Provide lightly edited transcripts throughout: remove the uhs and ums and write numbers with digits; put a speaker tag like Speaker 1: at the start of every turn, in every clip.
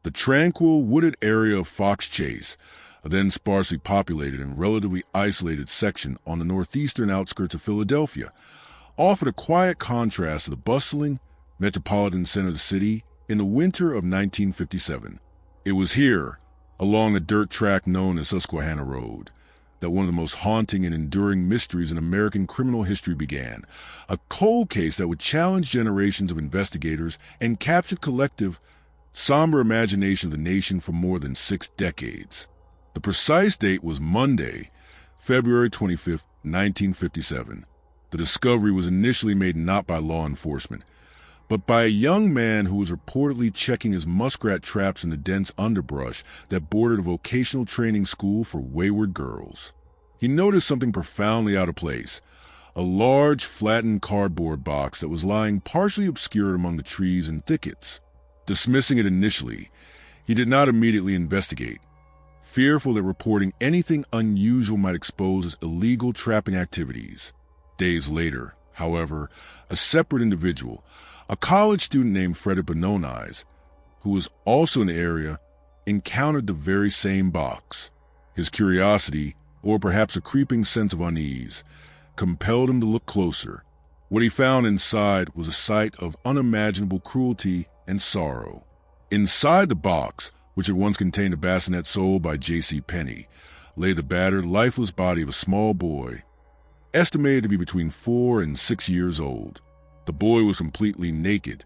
Speaker 1: The tranquil, wooded area of Fox Chase, a then sparsely populated and relatively isolated section on the northeastern outskirts of Philadelphia, offered a quiet contrast to the bustling, metropolitan center of the city in the winter of 1957. It was here, along the dirt track known as Susquehanna Road, that one of the most haunting and enduring mysteries in American criminal history began, a cold case that would challenge generations of investigators and capture the collective, somber imagination of the nation for more than 6 decades. The precise date was Monday, February 25, 1957. The discovery was initially made not by law enforcement, but by a young man who was reportedly checking his muskrat traps in the dense underbrush that bordered a vocational training school for wayward girls. He noticed something profoundly out of place, a large, flattened cardboard box that was lying partially obscured among the trees and thickets. Dismissing it initially, he did not immediately investigate, fearful that reporting anything unusual might expose his illegal trapping activities. Days later, however, a separate individual, a college student named Frederick Benonize, who was also in the area, encountered the very same box. His curiosity, or perhaps a creeping sense of unease, compelled him to look closer. What he found inside was a sight of unimaginable cruelty and sorrow. Inside the box, which had once contained a bassinet sold by J.C. Penney, lay the battered, lifeless body of a small boy, estimated to be between 4 and 6 years old. The boy was completely naked,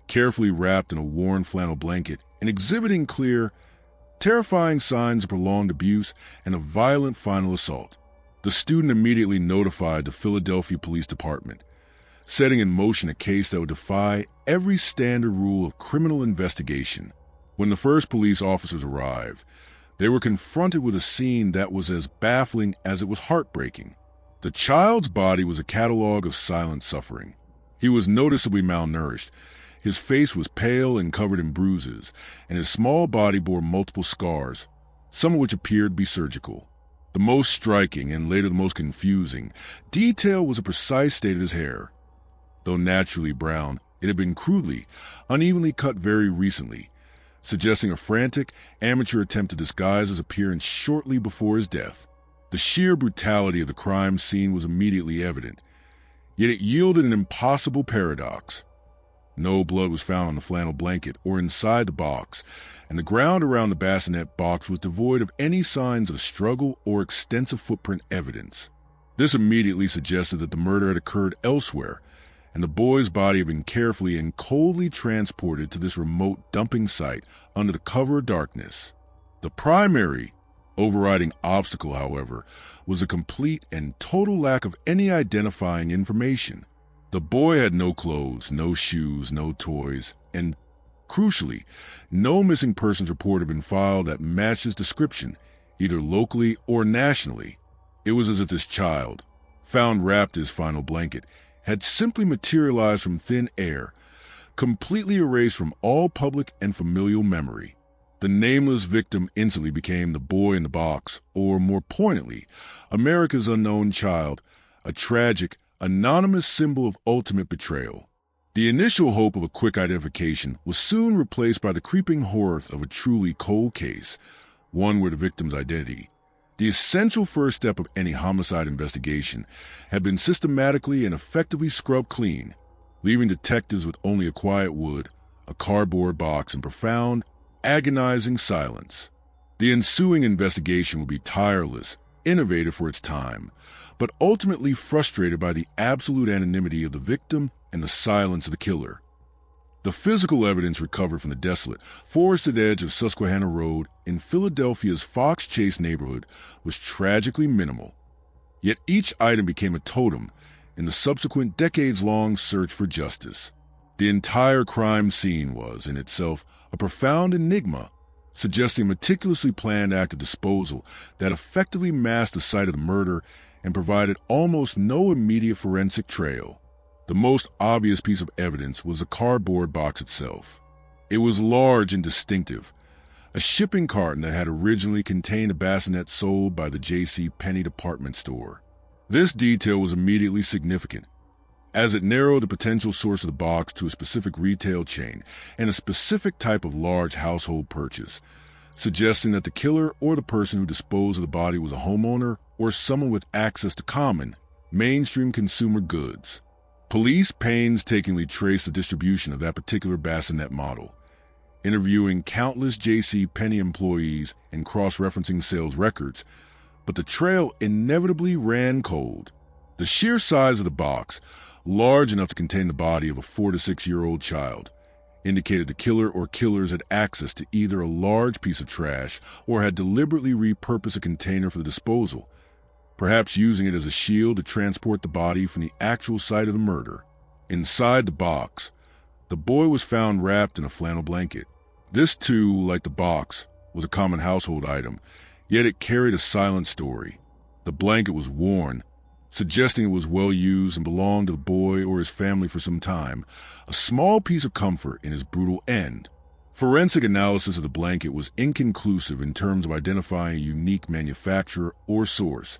Speaker 1: carefully wrapped in a worn flannel blanket, and exhibiting clear, terrifying signs of prolonged abuse and a violent final assault. The student immediately notified the Philadelphia Police Department, setting in motion a case that would defy every standard rule of criminal investigation. When the first police officers arrived, they were confronted with a scene that was as baffling as it was heartbreaking. The child's body was a catalog of silent suffering. He was noticeably malnourished. His face was pale and covered in bruises, and his small body bore multiple scars, some of which appeared to be surgical. The most striking, and later the most confusing, detail was a precise state of his hair. Though naturally brown, it had been crudely, unevenly cut very recently, suggesting a frantic, amateur attempt to disguise his appearance shortly before his death. The sheer brutality of the crime scene was immediately evident, yet it yielded an impossible paradox. No blood was found on the flannel blanket or inside the box, and the ground around the bassinet box was devoid of any signs of struggle or extensive footprint evidence. This immediately suggested that the murder had occurred elsewhere, and the boy's body had been carefully and coldly transported to this remote dumping site under the cover of darkness. The primary, overriding obstacle, however, was a complete and total lack of any identifying information. The boy had no clothes, no shoes, no toys, and, crucially, no missing persons report had been filed that matched his description, either locally or nationally. It was as if this child, found wrapped in his final blanket, had simply materialized from thin air, completely erased from all public and familial memory. The nameless victim instantly became the boy in the box, or more poignantly, America's unknown child, a tragic, anonymous symbol of ultimate betrayal. The initial hope of a quick identification was soon replaced by the creeping horror of a truly cold case, one where the victim's identity, the essential first step of any homicide investigation, had been systematically and effectively scrubbed clean, leaving detectives with only a quiet wood, a cardboard box, and profound, agonizing silence. The ensuing investigation would be tireless, innovative for its time, but ultimately frustrated by the absolute anonymity of the victim and the silence of the killer. The physical evidence recovered from the desolate, forested edge of Susquehanna Road in Philadelphia's Fox Chase neighborhood was tragically minimal. Yet each item became a totem in the subsequent decades-long search for justice. The entire crime scene was, in itself, a profound enigma, suggesting a meticulously planned act of disposal that effectively masked the site of the murder and provided almost no immediate forensic trail. The most obvious piece of evidence was the cardboard box itself. It was large and distinctive, a shipping carton that had originally contained a bassinet sold by the J.C. Penney department store. This detail was immediately significant, as it narrowed the potential source of the box to a specific retail chain and a specific type of large household purchase, suggesting that the killer or the person who disposed of the body was a homeowner or someone with access to common, mainstream consumer goods. Police painstakingly traced the distribution of that particular bassinet model, interviewing countless J.C. Penney employees and cross-referencing sales records, but the trail inevitably ran cold. The sheer size of the box, large enough to contain the body of a 4 to 6-year-old child, indicated the killer or killers had access to either a large piece of trash or had deliberately repurposed a container for the disposal, perhaps using it as a shield to transport the body from the actual site of the murder. Inside the box, the boy was found wrapped in a flannel blanket. This, too, like the box, was a common household item, yet it carried a silent story. The blanket was worn, suggesting it was well used and belonged to the boy or his family for some time, a small piece of comfort in his brutal end. Forensic analysis of the blanket was inconclusive in terms of identifying a unique manufacturer or source,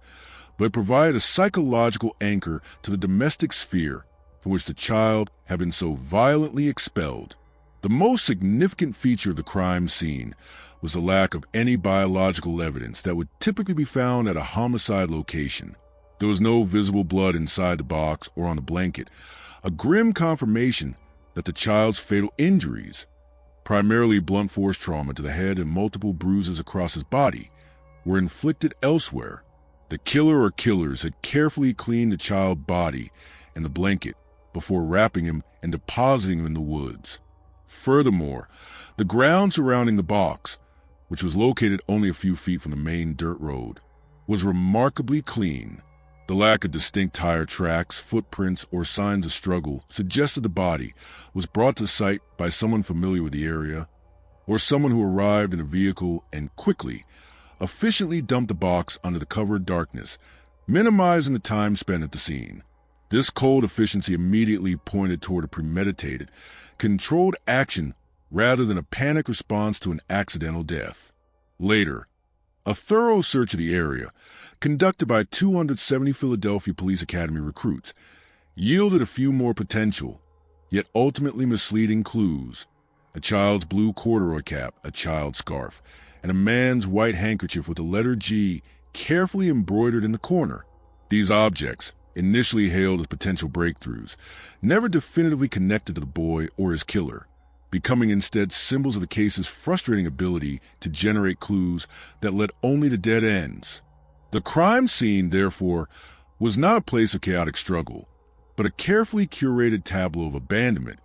Speaker 1: but it provided a psychological anchor to the domestic sphere from which the child had been so violently expelled. The most significant feature of the crime scene was the lack of any biological evidence that would typically be found at a homicide location. There was no visible blood inside the box or on the blanket, a grim confirmation that the child's fatal injuries, primarily blunt force trauma to the head and multiple bruises across his body, were inflicted elsewhere. The killer or killers had carefully cleaned the child's body and the blanket before wrapping him and depositing him in the woods. Furthermore, the ground surrounding the box, which was located only a few feet from the main dirt road, was remarkably clean. The lack of distinct tire tracks, footprints, or signs of struggle suggested the body was brought to site by someone familiar with the area, or someone who arrived in a vehicle and quickly, efficiently dumped the box under the cover of darkness, minimizing the time spent at the scene. This cold efficiency immediately pointed toward a premeditated, controlled action rather than a panic response to an accidental death. Later, a thorough search of the area, conducted by 270 Philadelphia Police Academy recruits, yielded a few more potential, yet ultimately misleading clues: a child's blue corduroy cap, a child's scarf, and a man's white handkerchief with the letter G carefully embroidered in the corner. These objects, initially hailed as potential breakthroughs, never definitively connected to the boy or his killer, becoming instead symbols of the case's frustrating ability to generate clues that led only to dead ends. The crime scene, therefore, was not a place of chaotic struggle, but a carefully curated tableau of abandonment,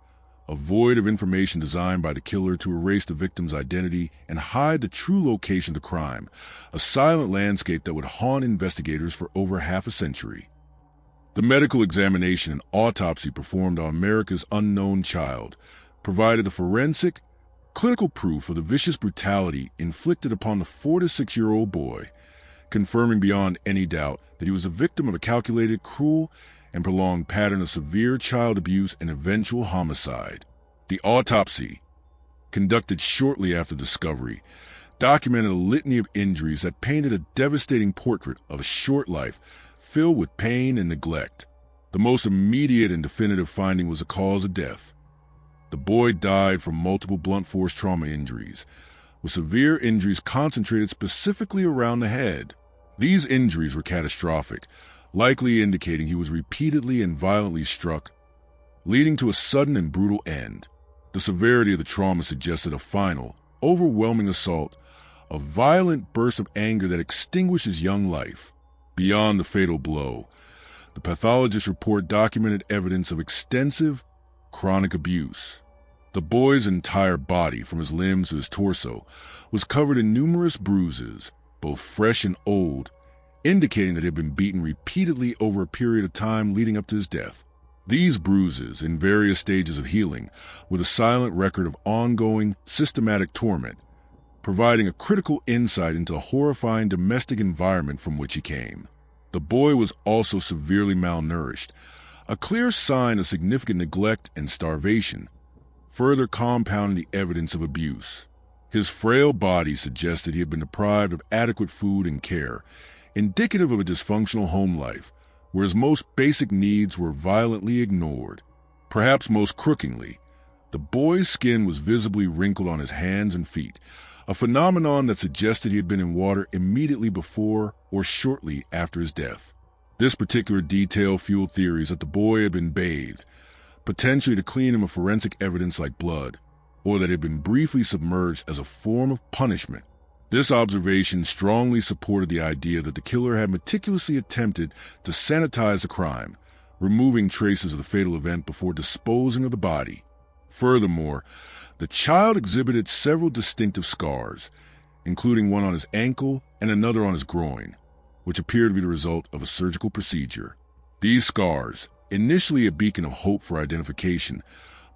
Speaker 1: a void of information designed by the killer to erase the victim's identity and hide the true location of the crime, a silent landscape that would haunt investigators for over half a century. The medical examination and autopsy performed on America's unknown child provided the forensic, clinical proof of the vicious brutality inflicted upon the 4 to 6-year-old boy, confirming beyond any doubt that he was the victim of a calculated, cruel, and prolonged pattern of severe child abuse and eventual homicide. The autopsy, conducted shortly after discovery, documented a litany of injuries that painted a devastating portrait of a short life filled with pain and neglect. The most immediate and definitive finding was the cause of death. The boy died from multiple blunt force trauma injuries, with severe injuries concentrated specifically around the head. These injuries were catastrophic, likely indicating he was repeatedly and violently struck, leading to a sudden and brutal end. The severity of the trauma suggested a final, overwhelming assault, a violent burst of anger that extinguished his young life. Beyond the fatal blow, the pathologist's report documented evidence of extensive, chronic abuse. The boy's entire body, from his limbs to his torso, was covered in numerous bruises, both fresh and old, indicating that he had been beaten repeatedly over a period of time leading up to his death. These bruises, in various stages of healing, were the silent record of ongoing, systematic torment, providing a critical insight into the horrifying domestic environment from which he came. The boy was also severely malnourished, a clear sign of significant neglect and starvation, further compounding the evidence of abuse. His frail body suggested he had been deprived of adequate food and care, indicative of a dysfunctional home life, whereas most basic needs were violently ignored. Perhaps most crookingly, the boy's skin was visibly wrinkled on his hands and feet, a phenomenon that suggested he had been in water immediately before or shortly after his death. This particular detail fueled theories that the boy had been bathed, potentially to clean him of forensic evidence like blood, or that he had been briefly submerged as a form of punishment. This observation strongly supported the idea that the killer had meticulously attempted to sanitize the crime, removing traces of the fatal event before disposing of the body. Furthermore, the child exhibited several distinctive scars, including one on his ankle and another on his groin, which appeared to be the result of a surgical procedure. These scars, initially a beacon of hope for identification,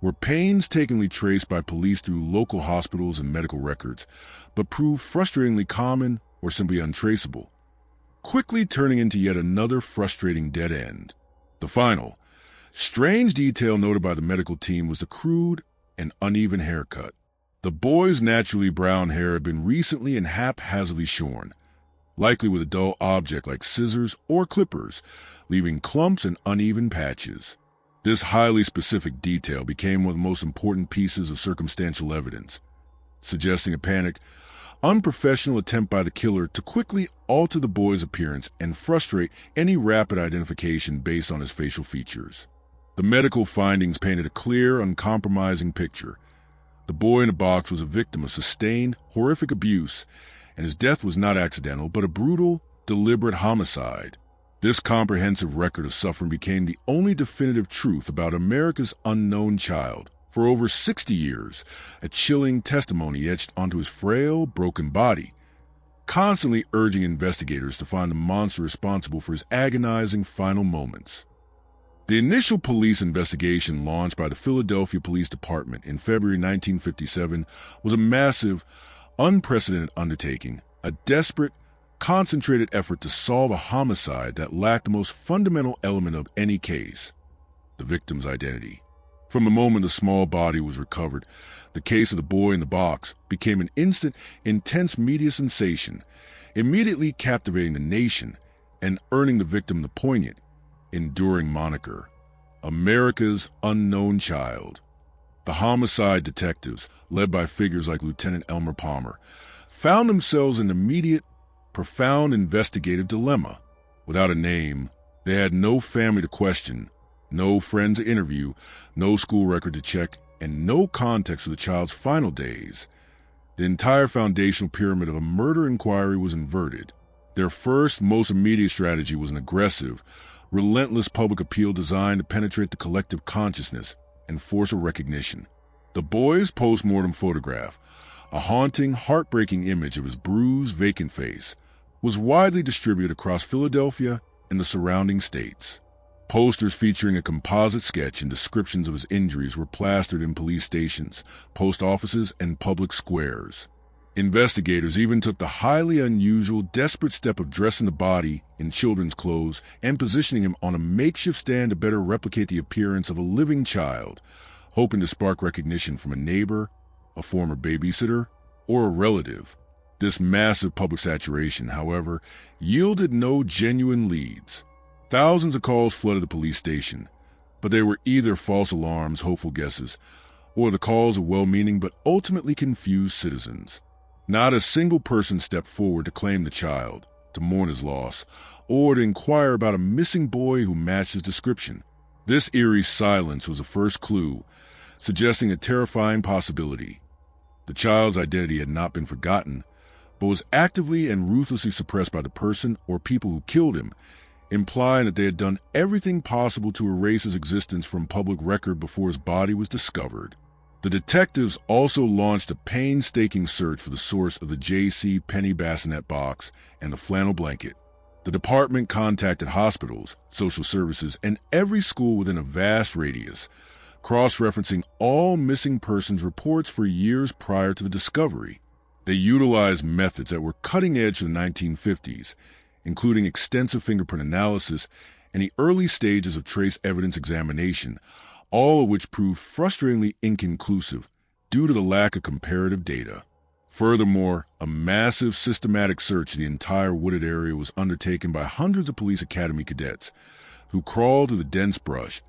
Speaker 1: were painstakingly traced by police through local hospitals and medical records, but proved frustratingly common or simply untraceable, quickly turning into yet another frustrating dead end. The final, strange detail noted by the medical team was the crude and uneven haircut. The boy's naturally brown hair had been recently and haphazardly shorn, likely with a dull object like scissors or clippers, leaving clumps and uneven patches. This highly specific detail became one of the most important pieces of circumstantial evidence, suggesting a panicked, unprofessional attempt by the killer to quickly alter the boy's appearance and frustrate any rapid identification based on his facial features. The medical findings painted a clear, uncompromising picture. The boy in the box was a victim of sustained, horrific abuse, and his death was not accidental, but a brutal, deliberate homicide. This comprehensive record of suffering became the only definitive truth about America's unknown child. For over 60 years, a chilling testimony etched onto his frail, broken body, constantly urging investigators to find the monster responsible for his agonizing final moments. The initial police investigation launched by the Philadelphia Police Department in February 1957 was a massive, unprecedented undertaking, a desperate, concentrated effort to solve a homicide that lacked the most fundamental element of any case: the victim's identity. From the moment the small body was recovered, the case of the boy in the box became an instant, intense media sensation, immediately captivating the nation and earning the victim the poignant, enduring moniker, America's Unknown Child. The homicide detectives, led by figures like Lieutenant Elmer Palmer, found themselves in an immediate, profound investigative dilemma. Without a name, they had no family to question, no friend to interview, no school record to check, and no context for the child's final days. The entire foundational pyramid of a murder inquiry was inverted. Their first, most immediate strategy was an aggressive, relentless public appeal designed to penetrate the collective consciousness and force a recognition. The boy's post-mortem photograph, a haunting, heartbreaking image of his bruised, vacant face, was widely distributed across Philadelphia and the surrounding states. Posters featuring a composite sketch and descriptions of his injuries were plastered in police stations, post offices, and public squares. Investigators even took the highly unusual, desperate step of dressing the body in children's clothes and positioning him on a makeshift stand to better replicate the appearance of a living child, hoping to spark recognition from a neighbor, a former babysitter, or a relative. This massive public saturation, however, yielded no genuine leads. Thousands of calls flooded the police station, but they were either false alarms, hopeful guesses, or the calls of well-meaning but ultimately confused citizens. Not a single person stepped forward to claim the child, to mourn his loss, or to inquire about a missing boy who matched his description. This eerie silence was the first clue, suggesting a terrifying possibility. The child's identity had not been forgotten, but was actively and ruthlessly suppressed by the person or people who killed him, implying that they had done everything possible to erase his existence from public record before his body was discovered. The detectives also launched a painstaking search for the source of the J.C. Penney bassinet box and the flannel blanket. The department contacted hospitals, social services, and every school within a vast radius, cross-referencing all missing persons reports for years prior to the discovery. They utilized methods that were cutting-edge in the 1950s, including extensive fingerprint analysis and the early stages of trace evidence examination, all of which proved frustratingly inconclusive due to the lack of comparative data. Furthermore, a massive systematic search of the entire wooded area was undertaken by hundreds of police academy cadets, who crawled through the dense brush,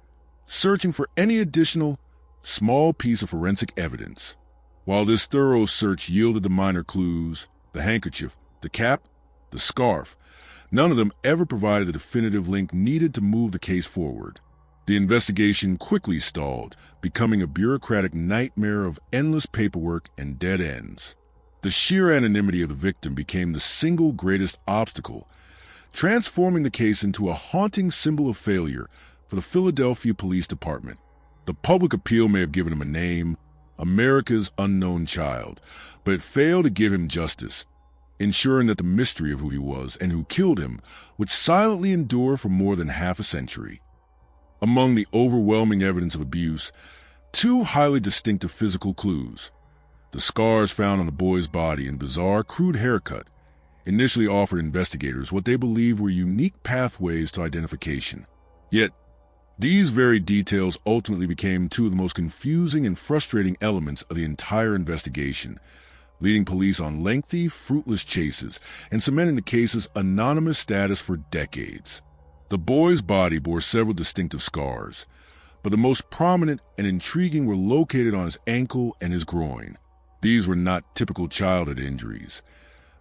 Speaker 1: searching for any additional small piece of forensic evidence. While this thorough search yielded the minor clues, the handkerchief, the cap, the scarf, none of them ever provided the definitive link needed to move the case forward. The investigation quickly stalled, becoming a bureaucratic nightmare of endless paperwork and dead ends. The sheer anonymity of the victim became the single greatest obstacle, transforming the case into a haunting symbol of failure for the Philadelphia Police Department. The public appeal may have given him a name, America's unknown child, but it failed to give him justice, ensuring that the mystery of who he was and who killed him would silently endure for more than half a century. Among the overwhelming evidence of abuse, two highly distinctive physical clues, the scars found on the boy's body and bizarre, crude haircut, initially offered investigators what they believed were unique pathways to identification. Yet, these very details ultimately became two of the most confusing and frustrating elements of the entire investigation, leading police on lengthy, fruitless chases and cementing the case's anonymous status for decades. The boy's body bore several distinctive scars, but the most prominent and intriguing were located on his ankle and his groin. These were not typical childhood injuries.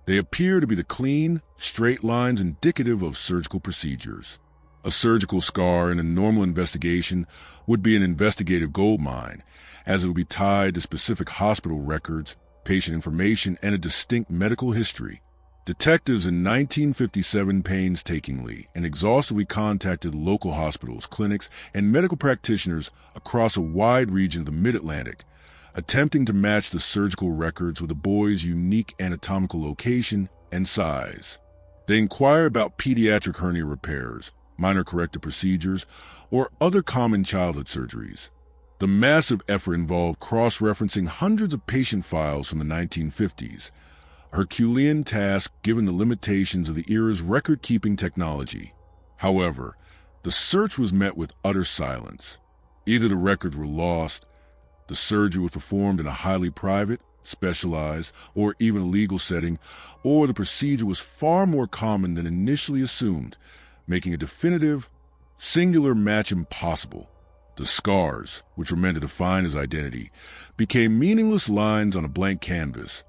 Speaker 1: They appear to be the clean, straight lines indicative of surgical procedures. A surgical scar in a normal investigation would be an investigative goldmine, as it would be tied to specific hospital records, patient information, and a distinct medical history. Detectives in 1957 painstakingly and exhaustively contacted local hospitals, clinics, and medical practitioners across a wide region of the Mid-Atlantic, attempting to match the surgical records with the boy's unique anatomical location and size. They inquired about pediatric hernia repairs, minor corrective procedures, or other common childhood surgeries. The massive effort involved cross-referencing hundreds of patient files from the 1950s, a Herculean task given the limitations of the era's record-keeping technology. However, the search was met with utter silence. Either the records were lost, the surgery was performed in a highly private, specialized, or even illegal setting, or the procedure was far more common than initially assumed, making a definitive, singular match impossible. The scars, which were meant to define his identity, became meaningless lines on a blank canvas,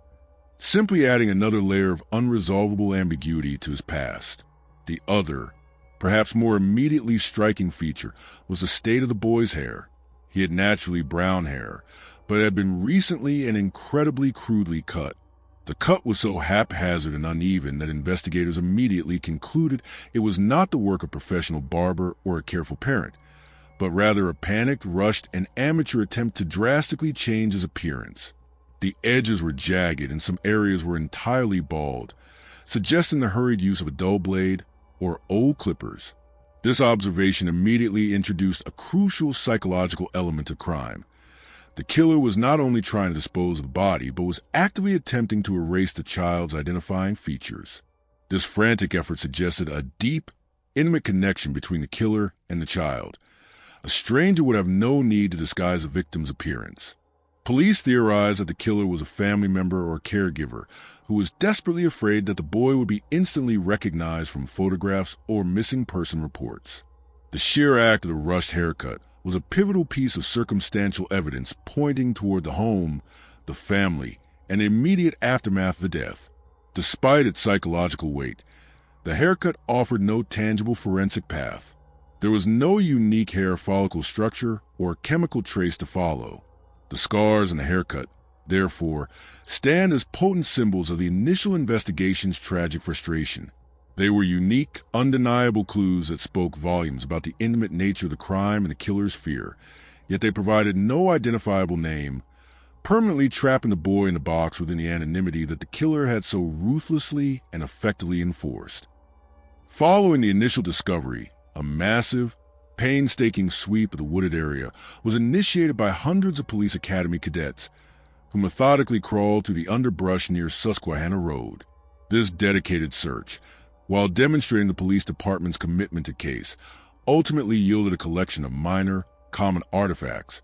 Speaker 1: simply adding another layer of unresolvable ambiguity to his past. The other, perhaps more immediately striking feature was the state of the boy's hair. He had naturally brown hair, but had been recently and incredibly crudely cut. The cut was so haphazard and uneven that investigators immediately concluded it was not the work of a professional barber or a careful parent, but rather a panicked, rushed, and amateur attempt to drastically change his appearance. The edges were jagged and some areas were entirely bald, suggesting the hurried use of a dull blade or old clippers. This observation immediately introduced a crucial psychological element of crime. The killer was not only trying to dispose of the body, but was actively attempting to erase the child's identifying features. This frantic effort suggested a deep, intimate connection between the killer and the child. A stranger would have no need to disguise the victim's appearance. Police theorized that the killer was a family member or caregiver who was desperately afraid that the boy would be instantly recognized from photographs or missing person reports. The sheer act of the rushed haircut was a pivotal piece of circumstantial evidence pointing toward the home, the family, and the immediate aftermath of the death. Despite its psychological weight, the haircut offered no tangible forensic path. There was no unique hair follicle structure or chemical trace to follow. The scars and the haircut, therefore, stand as potent symbols of the initial investigation's tragic frustration. They were unique, undeniable clues that spoke volumes about the intimate nature of the crime and the killer's fear, yet they provided no identifiable name, permanently trapping the boy in the box within the anonymity that the killer had so ruthlessly and effectively enforced. Following the initial discovery, a massive, painstaking sweep of the wooded area was initiated by hundreds of police academy cadets who methodically crawled through the underbrush near Susquehanna Road. This dedicated search, while demonstrating the police department's commitment to case, ultimately yielded a collection of minor, common artifacts: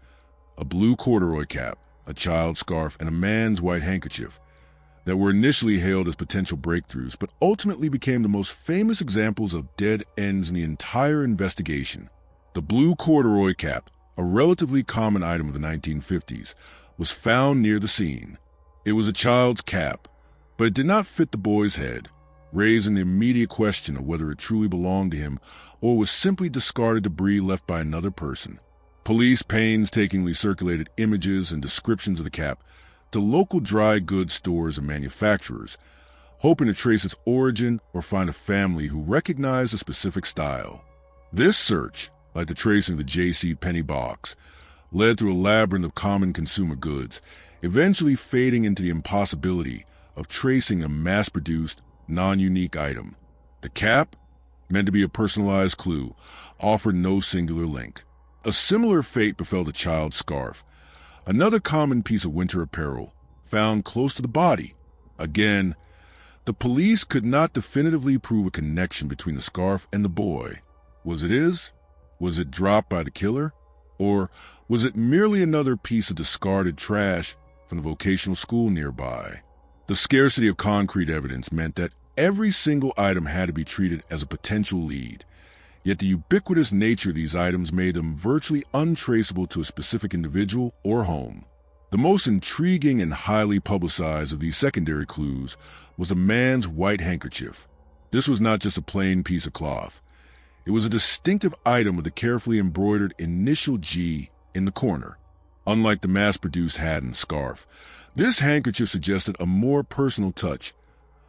Speaker 1: a blue corduroy cap, a child's scarf, and a man's white handkerchief, that were initially hailed as potential breakthroughs, but ultimately became the most famous examples of dead ends in the entire investigation. The blue corduroy cap, a relatively common item of the 1950s, was found near the scene. It was a child's cap, but it did not fit the boy's head, raising the immediate question of whether it truly belonged to him or was simply discarded debris left by another person. Police painstakingly circulated images and descriptions of the cap to local dry goods stores and manufacturers, hoping to trace its origin or find a family who recognized a specific style. This search, like the tracing of the J.C. Penney box, led through a labyrinth of common consumer goods, eventually fading into the impossibility of tracing a mass-produced, non-unique item. The cap, meant to be a personalized clue, offered no singular link. A similar fate befell the child's scarf, another common piece of winter apparel, found close to the body. Again, the police could not definitively prove a connection between the scarf and the boy. Was it his? Was it dropped by the killer? Or was it merely another piece of discarded trash from the vocational school nearby? The scarcity of concrete evidence meant that every single item had to be treated as a potential lead, yet the ubiquitous nature of these items made them virtually untraceable to a specific individual or home. The most intriguing and highly publicized of these secondary clues was a man's white handkerchief. This was not just a plain piece of cloth. It was a distinctive item with a carefully embroidered initial G in the corner. Unlike the mass-produced hat and scarf, this handkerchief suggested a more personal touch,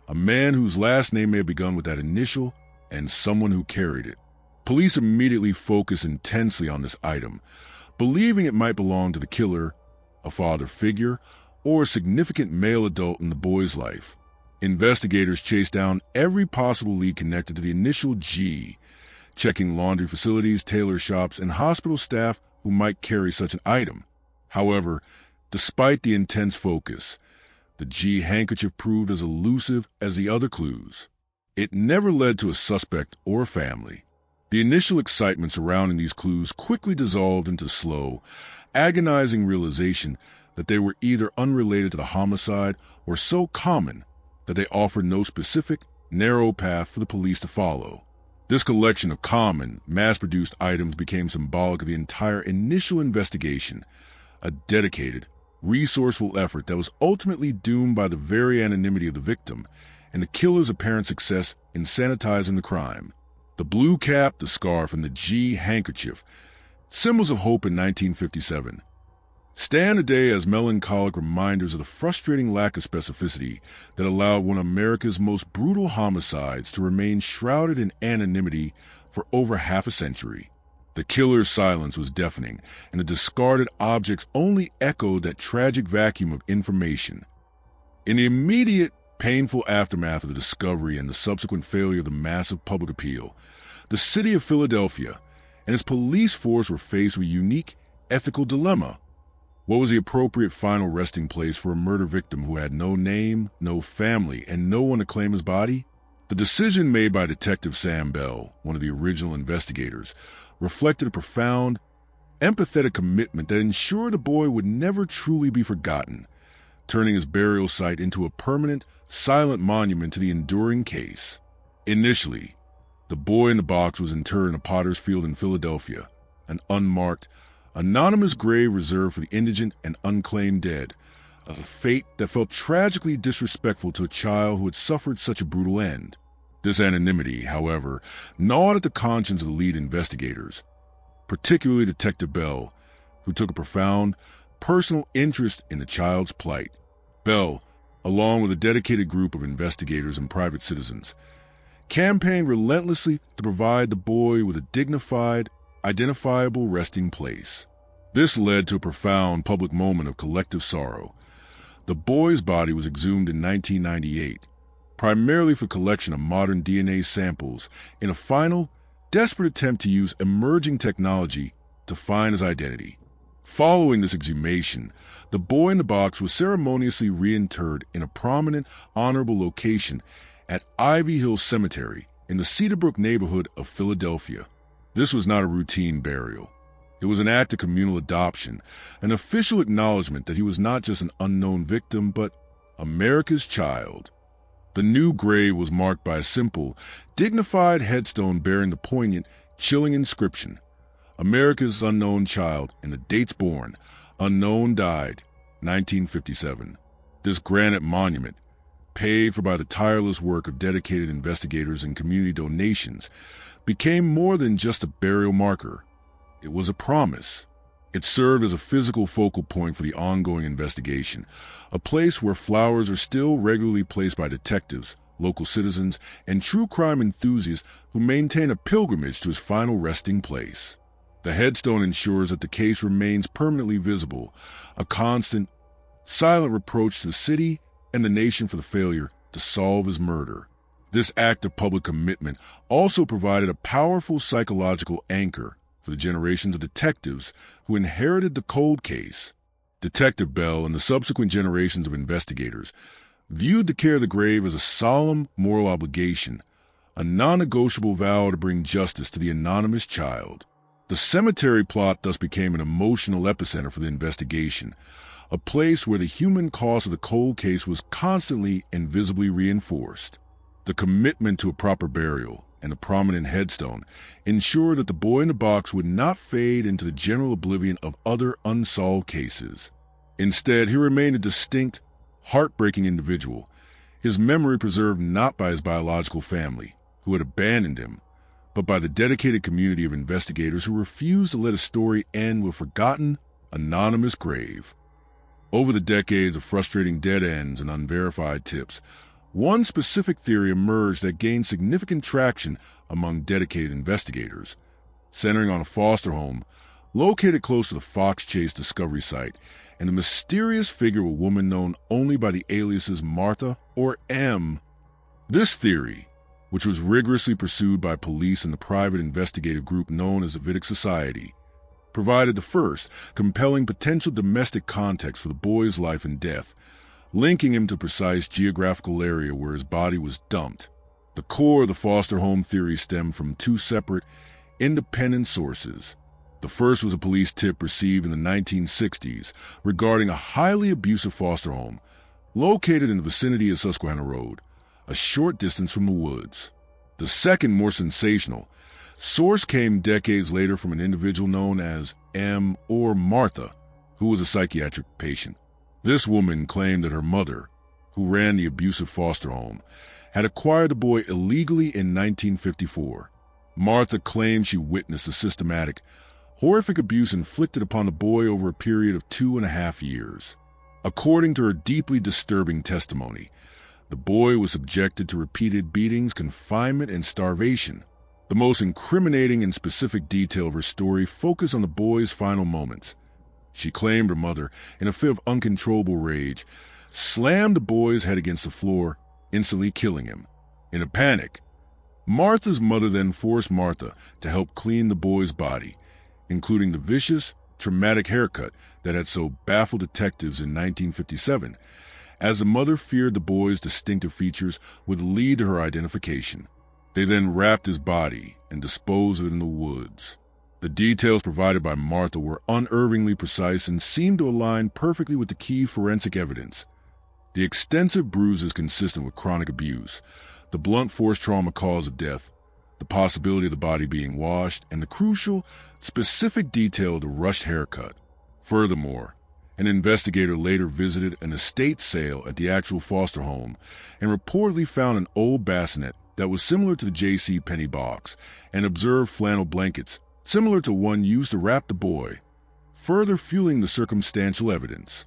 Speaker 1: a man whose last name may have begun with that initial and someone who carried it. Police immediately focused intensely on this item, believing it might belong to the killer, a father figure, or a significant male adult in the boy's life. Investigators chased down every possible lead connected to the initial G, checking laundry facilities, tailor shops, and hospital staff who might carry such an item. However, despite the intense focus, the G handkerchief proved as elusive as the other clues. It never led to a suspect or a family. The initial excitement surrounding these clues quickly dissolved into slow, agonizing realization that they were either unrelated to the homicide or so common that they offered no specific, narrow path for the police to follow. This collection of common, mass-produced items became symbolic of the entire initial investigation, a dedicated, resourceful effort that was ultimately doomed by the very anonymity of the victim and the killer's apparent success in sanitizing the crime. The blue cap, the scarf, and the G handkerchief, symbols of hope in 1957, stand today as melancholic reminders of the frustrating lack of specificity that allowed one of America's most brutal homicides to remain shrouded in anonymity for over half a century. The killer's silence was deafening, and the discarded objects only echoed that tragic vacuum of information. In the immediate, painful aftermath of the discovery and the subsequent failure of the massive public appeal, the city of Philadelphia and its police force were faced with a unique ethical dilemma. What was the appropriate final resting place for a murder victim who had no name, no family, and no one to claim his body? The decision made by Detective Sam Bell, one of the original investigators, reflected a profound, empathetic commitment that ensured the boy would never truly be forgotten, turning his burial site into a permanent, silent monument to the enduring case. Initially, the boy in the box was interred in a potter's field in Philadelphia, an unmarked, anonymous grave reserved for the indigent and unclaimed dead, a fate that felt tragically disrespectful to a child who had suffered such a brutal end. This anonymity, however, gnawed at the conscience of the lead investigators, particularly Detective Bell, who took a profound, personal interest in the child's plight. Bell, along with a dedicated group of investigators and private citizens, campaigned relentlessly to provide the boy with a dignified, identifiable resting place. This led to a profound public moment of collective sorrow. The boy's body was exhumed in 1998, primarily for collection of modern DNA samples in a final, desperate attempt to use emerging technology to find his identity. Following this exhumation, the boy in the box was ceremoniously reinterred in a prominent, honorable location at Ivy Hill Cemetery in the Cedarbrook neighborhood of Philadelphia. This was not a routine burial. It was an act of communal adoption, an official acknowledgement that he was not just an unknown victim, but America's Child. The new grave was marked by a simple, dignified headstone bearing the poignant, chilling inscription, America's unknown child, and the dates born, unknown died, 1957. This granite monument, paid for by the tireless work of dedicated investigators and community donations, became more than just a burial marker. It was a promise. It served as a physical focal point for the ongoing investigation, a place where flowers are still regularly placed by detectives, local citizens, and true crime enthusiasts who maintain a pilgrimage to his final resting place. The headstone ensures that the case remains permanently visible, a constant, silent reproach to the city and the nation for the failure to solve his murder. This act of public commitment also provided a powerful psychological anchor for the generations of detectives who inherited the cold case. Detective Bell and the subsequent generations of investigators viewed the care of the grave as a solemn moral obligation, a non-negotiable vow to bring justice to the anonymous child. The cemetery plot thus became an emotional epicenter for the investigation, a place where the human cost of the cold case was constantly and visibly reinforced. The commitment to a proper burial and a prominent headstone ensured that the boy in the box would not fade into the general oblivion of other unsolved cases. Instead, he remained a distinct, heartbreaking individual, his memory preserved not by his biological family, who had abandoned him, but by the dedicated community of investigators who refused to let a story end with a forgotten, anonymous grave. Over the decades of frustrating dead ends and unverified tips, one specific theory emerged that gained significant traction among dedicated investigators, centering on a foster home located close to the Fox Chase discovery site and the mysterious figure of a woman known only by the aliases Martha or M. This theory, which was rigorously pursued by police and the private investigative group known as the Vidic Society, provided the first compelling potential domestic context for the boy's life and death, linking him to precise geographical area where his body was dumped. The core of the foster home theory stemmed from two separate, independent sources. The first was a police tip received in the 1960s regarding a highly abusive foster home located in the vicinity of Susquehanna Road, a short distance from the woods. The second, more sensational, source came decades later from an individual known as M or Martha, who was a psychiatric patient. This woman claimed that her mother, who ran the abusive foster home, had acquired the boy illegally in 1954. Martha claimed she witnessed the systematic, horrific abuse inflicted upon the boy over a period of 2.5 years. According to her deeply disturbing testimony, the boy was subjected to repeated beatings, confinement, and starvation. The most incriminating and specific detail of her story focused on the boy's final moments. She claimed her mother, in a fit of uncontrollable rage, slammed the boy's head against the floor, instantly killing him. In a panic, Martha's mother then forced Martha to help clean the boy's body, including the vicious, traumatic haircut that had so baffled detectives in 1957, as the mother feared the boy's distinctive features would lead to her identification. They then wrapped his body and disposed of it in the woods. The details provided by Martha were unerringly precise and seemed to align perfectly with the key forensic evidence. The extensive bruises consistent with chronic abuse, the blunt force trauma cause of death, the possibility of the body being washed, and the crucial, specific detail of the rushed haircut. Furthermore, an investigator later visited an estate sale at the actual foster home and reportedly found an old bassinet that was similar to the J.C. Penney box and observed flannel blankets similar to one used to wrap the boy, further fueling the circumstantial evidence.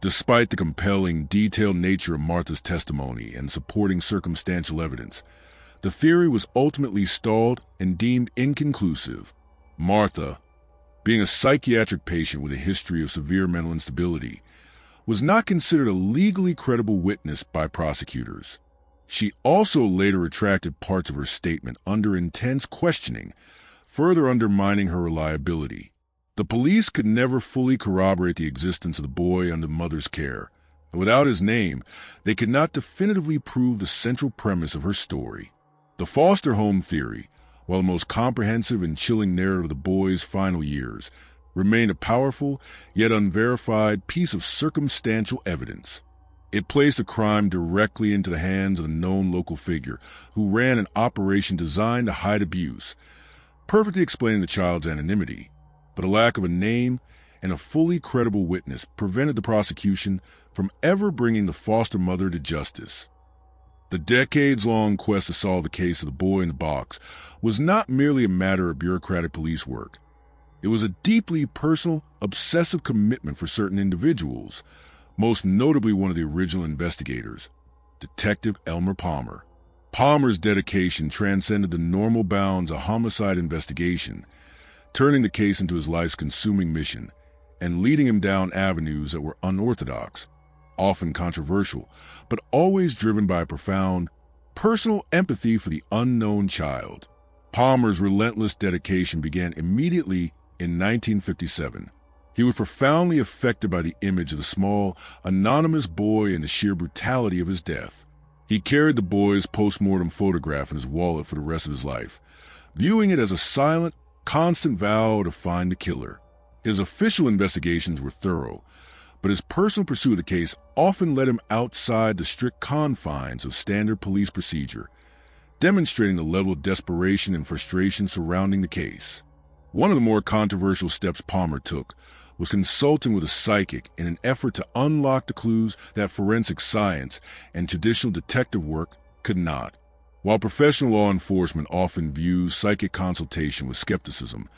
Speaker 1: Despite the compelling, detailed nature of Martha's testimony and supporting circumstantial evidence, the theory was ultimately stalled and deemed inconclusive. Martha, being a psychiatric patient with a history of severe mental instability, was not considered a legally credible witness by prosecutors. She also later retracted parts of her statement under intense questioning, further undermining her reliability. The police could never fully corroborate the existence of the boy under the mother's care, and without his name, they could not definitively prove the central premise of her story. The foster home theory, while the most comprehensive and chilling narrative of the boy's final years, remained a powerful, yet unverified piece of circumstantial evidence. It placed the crime directly into the hands of a known local figure who ran an operation designed to hide abuse, perfectly explaining the child's anonymity. But a lack of a name and a fully credible witness prevented the prosecution from ever bringing the foster mother to justice. The decades-long quest to solve the case of the boy in the box was not merely a matter of bureaucratic police work. It was a deeply personal, obsessive commitment for certain individuals, most notably one of the original investigators, Detective Elmer Palmer. Palmer's dedication transcended the normal bounds of homicide investigation, turning the case into his life's consuming mission and leading him down avenues that were unorthodox, often controversial, but always driven by a profound, personal empathy for the unknown child. Palmer's relentless dedication began immediately in 1957. He was profoundly affected by the image of the small, anonymous boy and the sheer brutality of his death. He carried the boy's post-mortem photograph in his wallet for the rest of his life, viewing it as a silent, constant vow to find the killer. His official investigations were thorough, but his personal pursuit of the case often led him outside the strict confines of standard police procedure, demonstrating the level of desperation and frustration surrounding the case. One of the more controversial steps Palmer took was consulting with a psychic in an effort to unlock the clues that forensic science and traditional detective work could not. While professional law enforcement often views psychic consultation with skepticism,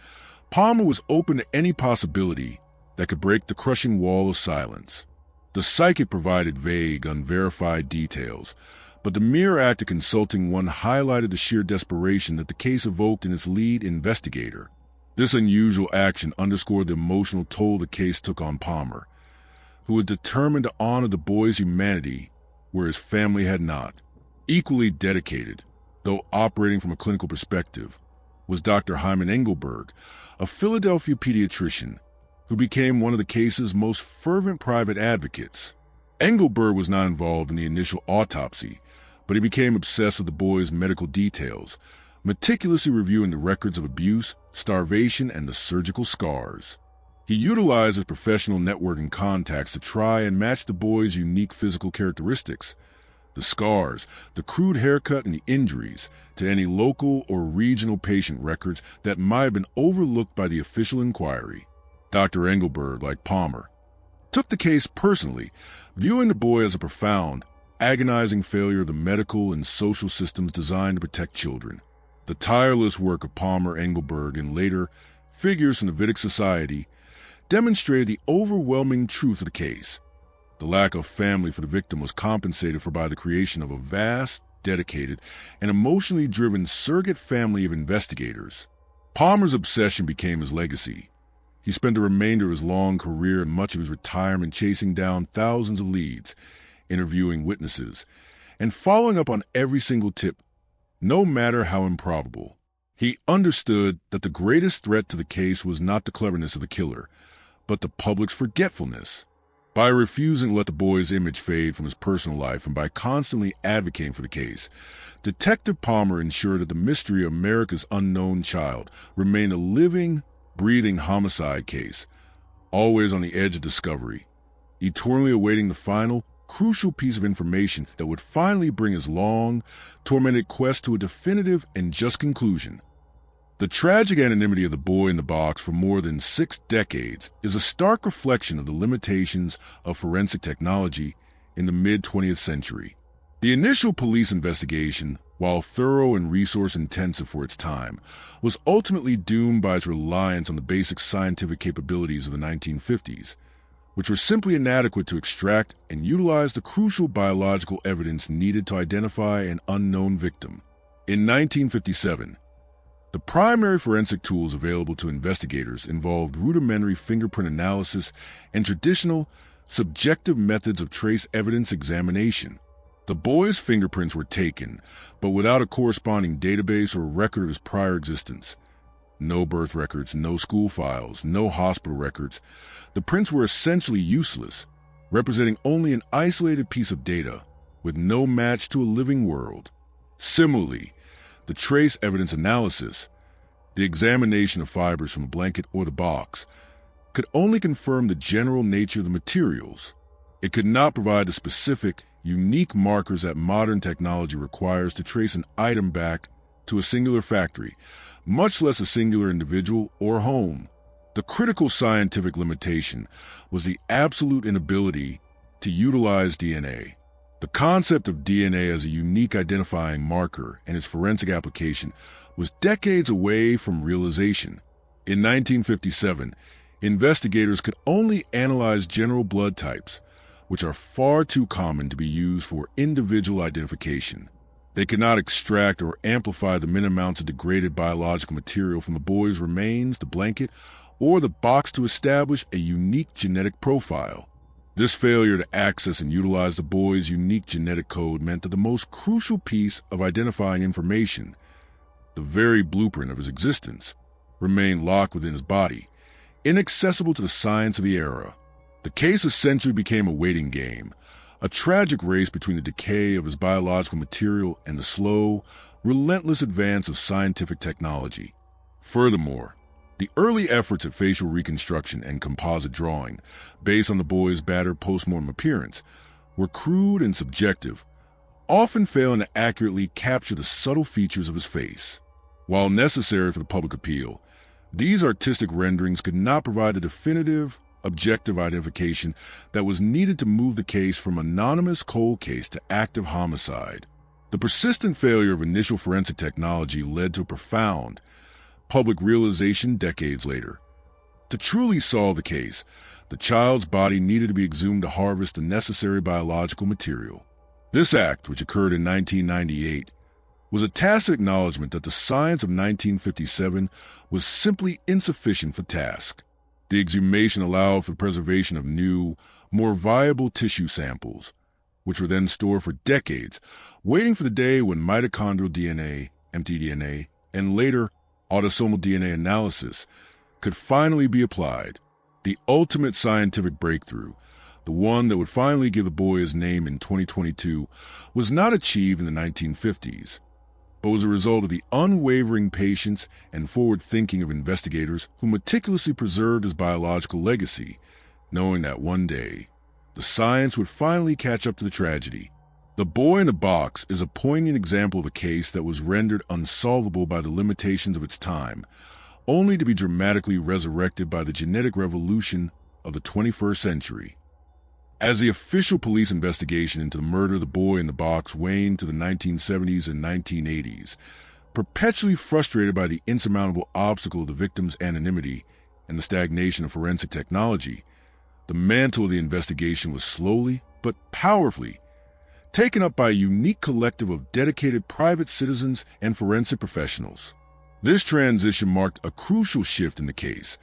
Speaker 1: Palmer was open to any possibility that could break the crushing wall of silence. The psychic provided vague, unverified details, but the mere act of consulting one highlighted the sheer desperation that the case evoked in its lead investigator. This unusual action underscored the emotional toll the case took on Palmer, who was determined to honor the boy's humanity where his family had not. Equally dedicated, though operating from a clinical perspective, was Dr. Hyman Engelberg, a Philadelphia pediatrician who became one of the case's most fervent private advocates. Engelberg was not involved in the initial autopsy, but he became obsessed with the boy's medical details, meticulously reviewing the records of abuse, starvation, and the surgical scars. He utilized his professional networking contacts to try and match the boy's unique physical characteristics, the scars, the crude haircut, and the injuries, to any local or regional patient records that might have been overlooked by the official inquiry. Dr. Engelberg, like Palmer, took the case personally, viewing the boy as a profound, agonizing failure of the medical and social systems designed to protect children. The tireless work of Palmer, Engelberg, and later figures from the Vedic Society demonstrated the overwhelming truth of the case. The lack of family for the victim was compensated for by the creation of a vast, dedicated, and emotionally driven surrogate family of investigators. Palmer's obsession became his legacy. He spent the remainder of his long career and much of his retirement chasing down thousands of leads, interviewing witnesses, and following up on every single tip, no matter how improbable. He understood that the greatest threat to the case was not the cleverness of the killer, but the public's forgetfulness. By refusing to let the boy's image fade from his personal life and by constantly advocating for the case, Detective Palmer ensured that the mystery of America's unknown child remained a living, breathing homicide case, always on the edge of discovery, eternally awaiting the final, crucial piece of information that would finally bring his long, tormented quest to a definitive and just conclusion. The tragic anonymity of the boy in the box for more than 6 decades is a stark reflection of the limitations of forensic technology in the mid-20th century. The initial police investigation, while thorough and resource-intensive for its time, was ultimately doomed by its reliance on the basic scientific capabilities of the 1950s, which were simply inadequate to extract and utilize the crucial biological evidence needed to identify an unknown victim. In 1957, the primary forensic tools available to investigators involved rudimentary fingerprint analysis and traditional, subjective methods of trace evidence examination. The boy's fingerprints were taken, but without a corresponding database or record of his prior existence. No birth records, no school files, no hospital records. The prints were essentially useless, representing only an isolated piece of data, with no match to a living world. Similarly, the trace evidence analysis, the examination of fibers from a blanket or the box, could only confirm the general nature of the materials. It could not provide the specific, unique markers that modern technology requires to trace an item back to a singular factory, much less a singular individual or home. The critical scientific limitation was the absolute inability to utilize DNA. The concept of DNA as a unique identifying marker and its forensic application was decades away from realization. In 1957, investigators could only analyze general blood types, which are far too common to be used for individual identification. They could not extract or amplify the minute amounts of degraded biological material from the boy's remains, the blanket, or the box to establish a unique genetic profile. This failure to access and utilize the boy's unique genetic code meant that the most crucial piece of identifying information, the very blueprint of his existence, remained locked within his body, inaccessible to the science of the era. The case essentially became a waiting game, a tragic race between the decay of his biological material and the slow, relentless advance of scientific technology. Furthermore, the early efforts at facial reconstruction and composite drawing, based on the boy's battered postmortem appearance, were crude and subjective, often failing to accurately capture the subtle features of his face. While necessary for the public appeal, these artistic renderings could not provide the definitive, objective identification that was needed to move the case from anonymous cold case to active homicide. The persistent failure of initial forensic technology led to a profound public realization decades later. To truly solve the case, the child's body needed to be exhumed to harvest the necessary biological material. This act, which occurred in 1998, was a tacit acknowledgement that the science of 1957 was simply insufficient for the task. The exhumation allowed for the preservation of new, more viable tissue samples, which were then stored for decades, waiting for the day when mitochondrial DNA, mtDNA, and later autosomal DNA analysis could finally be applied. The ultimate scientific breakthrough, the one that would finally give the boy his name in 2022, was not achieved in the 1950s, but was a result of the unwavering patience and forward thinking of investigators who meticulously preserved his biological legacy, knowing that one day the science would finally catch up to the tragedy. The Boy in the Box is a poignant example of a case that was rendered unsolvable by the limitations of its time, only to be dramatically resurrected by the genetic revolution of the 21st century. As the official police investigation into the murder of the boy in the box waned to the 1970s and 1980s, perpetually frustrated by the insurmountable obstacle of the victim's anonymity and the stagnation of forensic technology, the mantle of the investigation was slowly but powerfully taken up by a unique collective of dedicated private citizens and forensic professionals. This transition marked a crucial shift in the case,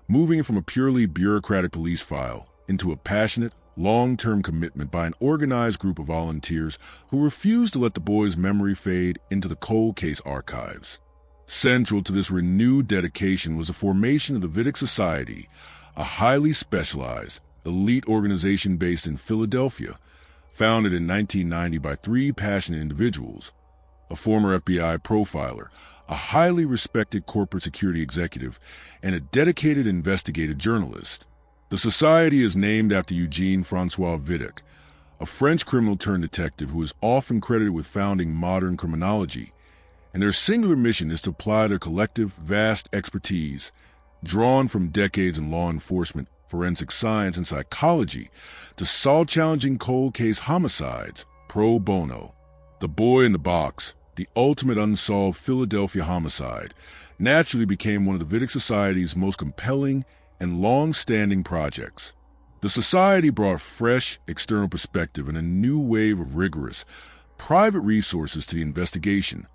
Speaker 1: moving it from a purely bureaucratic police file into a passionate, long-term commitment by an organized group of volunteers who refused to let the boy's memory fade into the cold case archives. Central to this renewed dedication was the formation of the Vidic Society, a highly specialized, elite organization based in Philadelphia, founded in 1990 by three passionate individuals: a former FBI profiler, a highly respected corporate security executive, and a dedicated investigative journalist. The society is named after Eugene Francois Vidic, a French criminal-turned-detective who is often credited with founding modern criminology, and their singular mission is to apply their collective, vast expertise, drawn from decades in law enforcement, forensic science, and psychology, to solve challenging cold case homicides pro bono. The Boy in the Box, the ultimate unsolved Philadelphia homicide, naturally became one of the Vidic Society's most compelling and long-standing projects. The Society brought fresh external perspective and a new wave of rigorous, private resources to the investigation,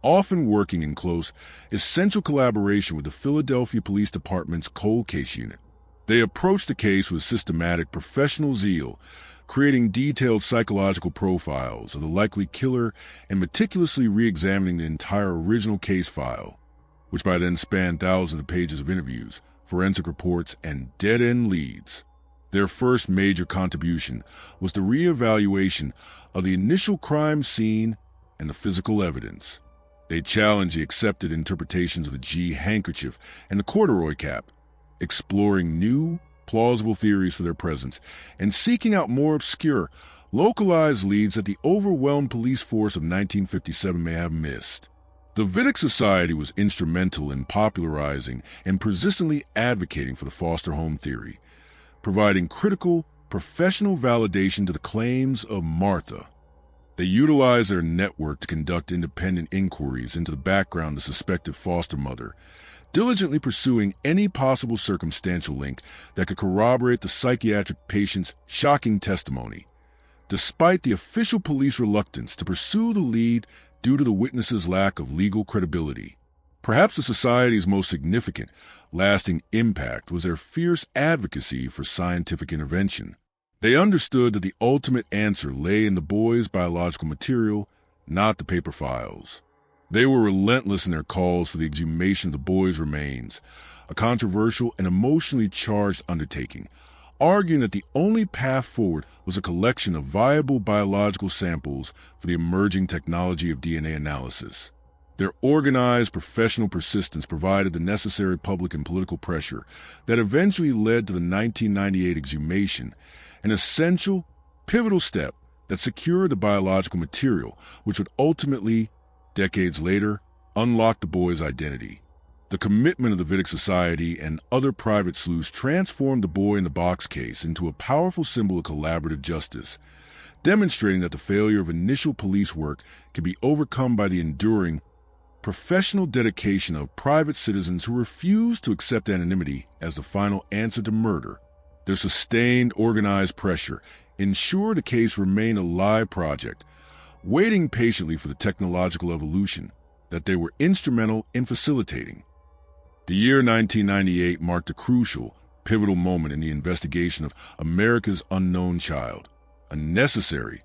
Speaker 1: often working in close, essential collaboration with the Philadelphia Police Department's cold case unit. They approached the case with systematic, professional zeal, creating detailed psychological profiles of the likely killer and meticulously re-examining the entire original case file, which by then spanned thousands of pages of interviews, forensic reports, and dead-end leads. Their first major contribution was the re-evaluation of the initial crime scene and the physical evidence. They challenged the accepted interpretations of the G handkerchief and the corduroy cap, exploring new, plausible theories for their presence, and seeking out more obscure, localized leads that the overwhelmed police force of 1957 may have missed. The Vidic Society was instrumental in popularizing and persistently advocating for the foster home theory, providing critical, professional validation to the claims of Martha. They utilized their network to conduct independent inquiries into the background of the suspected foster mother, diligently pursuing any possible circumstantial link that could corroborate the psychiatric patient's shocking testimony. Despite the official police reluctance to pursue the lead due to the witness's lack of legal credibility, perhaps the Society's most significant, lasting impact was their fierce advocacy for scientific intervention. They understood that the ultimate answer lay in the boy's biological material, not the paper files. They were relentless in their calls for the exhumation of the boy's remains, a controversial and emotionally charged undertaking, arguing that the only path forward was a collection of viable biological samples for the emerging technology of DNA analysis. Their organized professional persistence provided the necessary public and political pressure that eventually led to the 1998 exhumation, an essential, pivotal step that secured the biological material, which would ultimately, decades later, unlock the boy's identity. The commitment of the Vidic Society and other private sleuths transformed the boy in the box case into a powerful symbol of collaborative justice, demonstrating that the failure of initial police work can be overcome by the enduring, professional dedication of private citizens who refuse to accept anonymity as the final answer to murder. Their sustained, organized pressure ensured the case remained a live project, waiting patiently for the technological evolution that they were instrumental in facilitating. The year 1998 marked a crucial, pivotal moment in the investigation of America's unknown child, a necessary,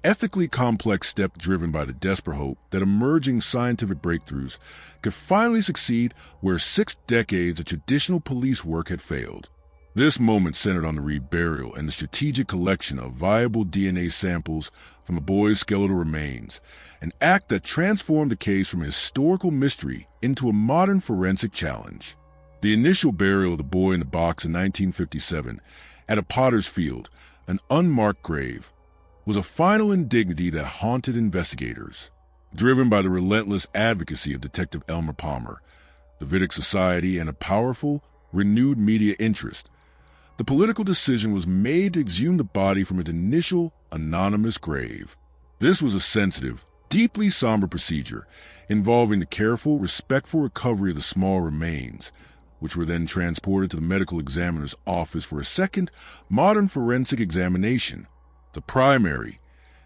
Speaker 1: ethically complex step driven by the desperate hope that emerging scientific breakthroughs could finally succeed where 6 decades of traditional police work had failed. This moment centered on the reburial and the strategic collection of viable DNA samples from the boy's skeletal remains, an act that transformed the case from a historical mystery into a modern forensic challenge. The initial burial of the boy in the box in 1957 at a potter's field, an unmarked grave, was a final indignity that haunted investigators. Driven by the relentless advocacy of Detective Elmer Palmer, the Vidic Society, and a powerful, renewed media interest, the political decision was made to exhume the body from its initial anonymous grave. This was a sensitive, deeply somber procedure involving the careful, respectful recovery of the small remains, which were then transported to the medical examiner's office for a second, modern forensic examination. The primary,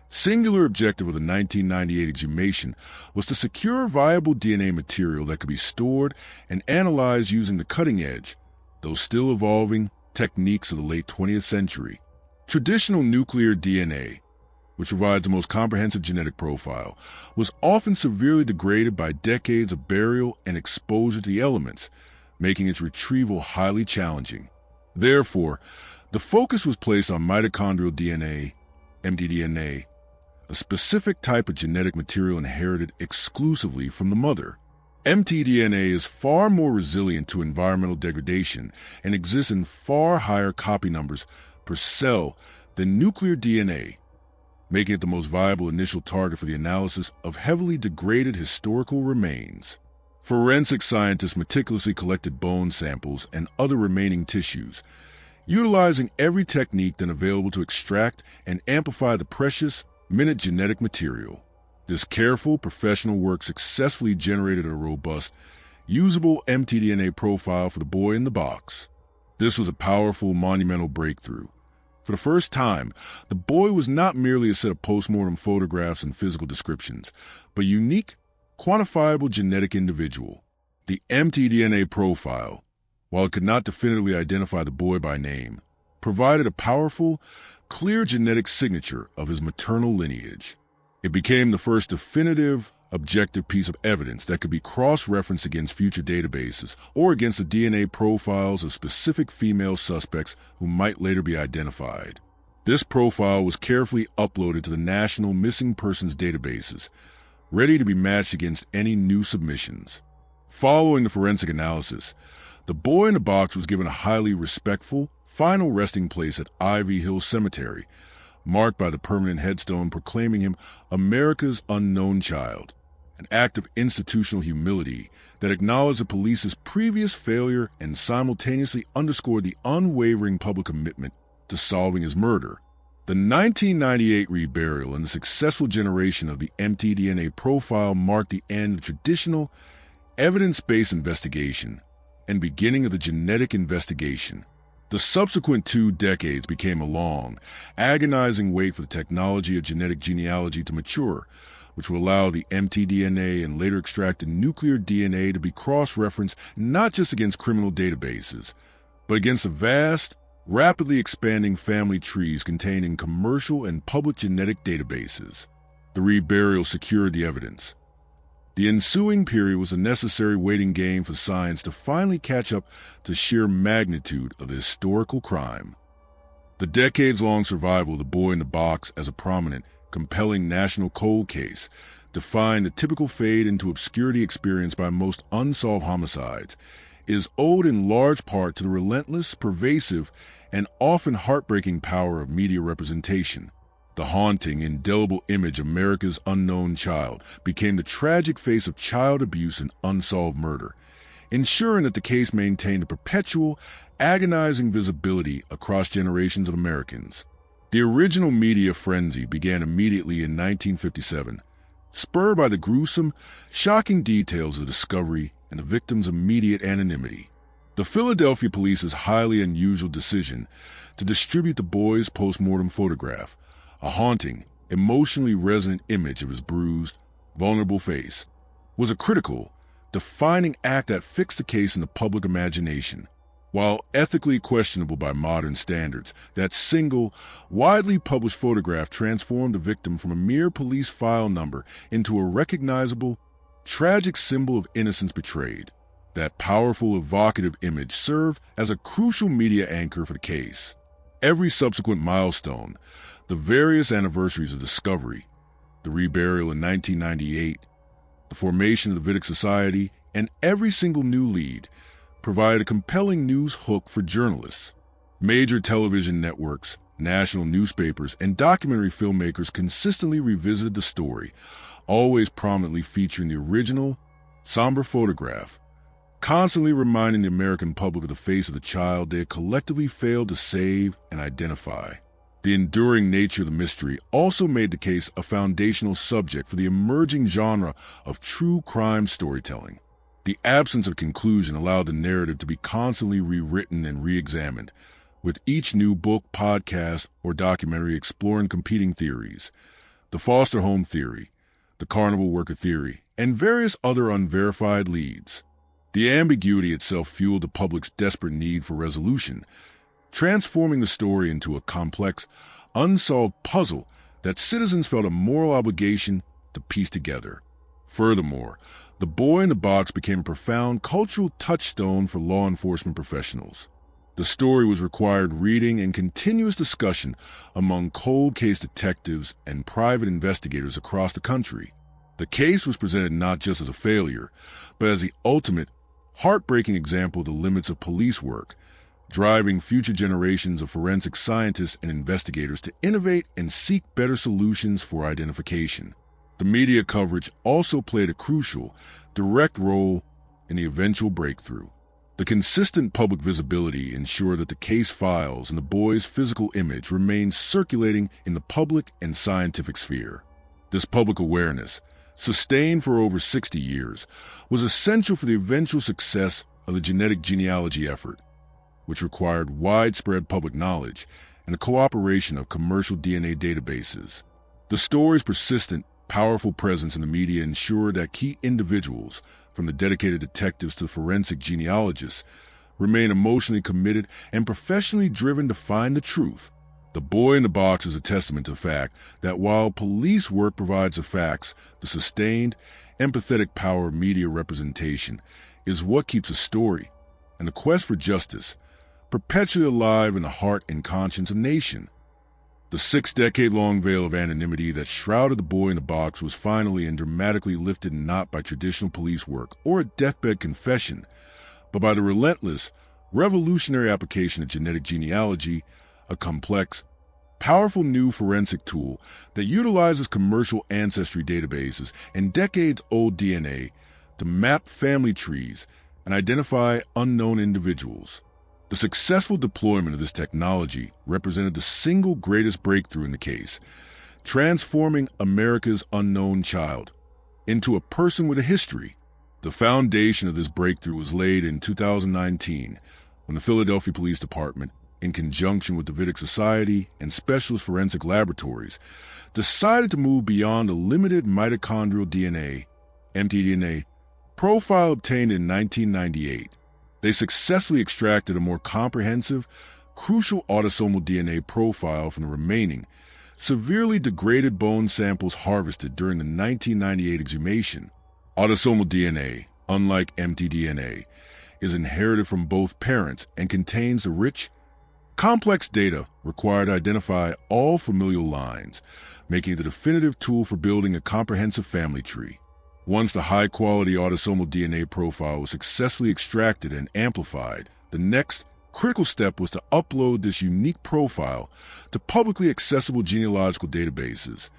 Speaker 1: singular objective of the 1998 exhumation was to secure viable DNA material that could be stored and analyzed using the cutting-edge, though still evolving, techniques of the late 20th century. Traditional nuclear DNA, which provides the most comprehensive genetic profile, was often severely degraded by decades of burial and exposure to the elements, making its retrieval highly challenging. Therefore, the focus was placed on mitochondrial DNA, mtDNA, a specific type of genetic material inherited exclusively from the mother. mtDNA is far more resilient to environmental degradation and exists in far higher copy numbers per cell than nuclear DNA, making it the most viable initial target for the analysis of heavily degraded historical remains. Forensic scientists meticulously collected bone samples and other remaining tissues, utilizing every technique then available to extract and amplify the precious, minute genetic material. This careful, professional work successfully generated a robust, usable mtDNA profile for the boy in the box. This was a powerful, monumental breakthrough. For the first time, the boy was not merely a set of postmortem photographs and physical descriptions, but a unique, quantifiable genetic individual. The mtDNA profile, while it could not definitively identify the boy by name, provided a powerful, clear genetic signature of his maternal lineage. It became the first definitive, objective piece of evidence that could be cross-referenced against future databases or against the DNA profiles of specific female suspects who might later be identified. This profile was carefully uploaded to the national missing persons databases, ready to be matched against any new submissions. Following the forensic analysis, the boy in the box was given a highly respectful, final resting place at Ivy Hill Cemetery, marked by the permanent headstone proclaiming him America's unknown child, an act of institutional humility that acknowledged the police's previous failure and simultaneously underscored the unwavering public commitment to solving his murder. The 1998 reburial and the successful generation of the mtDNA profile marked the end of traditional, evidence-based investigation and beginning of the genetic investigation. The subsequent 2 decades became a long, agonizing wait for the technology of genetic genealogy to mature, which will allow the mtDNA and later extracted nuclear DNA to be cross-referenced not just against criminal databases, but against the vast, rapidly expanding family trees contained in commercial and public genetic databases. The reburial secured the evidence. The ensuing period was a necessary waiting game for science to finally catch up to sheer magnitude of the historical crime. The decades-long survival of the boy in the box as a prominent, compelling national cold case defined the typical fade into obscurity experienced by most unsolved homicides, is owed in large part to the relentless, pervasive, and often heartbreaking power of media representation. The haunting, indelible image of America's unknown child became the tragic face of child abuse and unsolved murder, ensuring that the case maintained a perpetual, agonizing visibility across generations of Americans. The original media frenzy began immediately in 1957, spurred by the gruesome, shocking details of the discovery and the victim's immediate anonymity. The Philadelphia police's highly unusual decision to distribute the boy's post-mortem photograph, a haunting, emotionally resonant image of his bruised, vulnerable face, was a critical, defining act that fixed the case in the public imagination. While ethically questionable by modern standards, that single, widely published photograph transformed the victim from a mere police file number into a recognizable, tragic symbol of innocence betrayed. That powerful, evocative image served as a crucial media anchor for the case. Every subsequent milestone, the various anniversaries of discovery, the reburial in 1998, the formation of the Vidic Society, and every single new lead provided a compelling news hook for journalists. Major television networks, national newspapers, and documentary filmmakers consistently revisited the story, always prominently featuring the original, somber photograph, constantly reminding the American public of the face of the child they had collectively failed to save and identify. The enduring nature of the mystery also made the case a foundational subject for the emerging genre of true crime storytelling. The absence of conclusion allowed the narrative to be constantly rewritten and re-examined, with each new book, podcast, or documentary exploring competing theories: the foster home theory, the carnival worker theory, and various other unverified leads. The ambiguity itself fueled the public's desperate need for resolution, transforming the story into a complex, unsolved puzzle that citizens felt a moral obligation to piece together. Furthermore, The Boy in the Box became a profound cultural touchstone for law enforcement professionals. The story was required reading and continuous discussion among cold case detectives and private investigators across the country. The case was presented not just as a failure, but as the ultimate, heartbreaking example of the limits of police work, driving future generations of forensic scientists and investigators to innovate and seek better solutions for identification. The media coverage also played a crucial, direct role in the eventual breakthrough. The consistent public visibility ensured that the case files and the boy's physical image remained circulating in the public and scientific sphere. This public awareness, sustained for over 60 years, was essential for the eventual success of the genetic genealogy effort, which required widespread public knowledge and the cooperation of commercial DNA databases. The story's persistent, powerful presence in the media ensured that key individuals, from the dedicated detectives to the forensic genealogists, remain emotionally committed and professionally driven to find the truth. The Boy in the Box is a testament to the fact that while police work provides the facts, the sustained, empathetic power of media representation is what keeps a story, and the quest for justice, perpetually alive in the heart and conscience of the nation. The 6-decade-long veil of anonymity that shrouded The Boy in the Box was finally and dramatically lifted not by traditional police work or a deathbed confession, but by the relentless, revolutionary application of genetic genealogy, a complex, powerful new forensic tool that utilizes commercial ancestry databases and decades-old DNA to map family trees and identify unknown individuals. The successful deployment of this technology represented the single greatest breakthrough in the case, transforming America's unknown child into a person with a history. The foundation of this breakthrough was laid in 2019 when the Philadelphia Police Department, in conjunction with the Vidic Society and Specialist Forensic Laboratories, decided to move beyond the limited mitochondrial DNA, mtDNA, profile obtained in 1998. They successfully extracted a more comprehensive, crucial autosomal DNA profile from the remaining, severely degraded bone samples harvested during the 1998 exhumation. Autosomal DNA, unlike mtDNA, is inherited from both parents and contains the rich, complex data required to identify all familial lines, making it the definitive tool for building a comprehensive family tree. Once the high-quality autosomal DNA profile was successfully extracted and amplified, the next critical step was to upload this unique profile to publicly accessible genealogical databases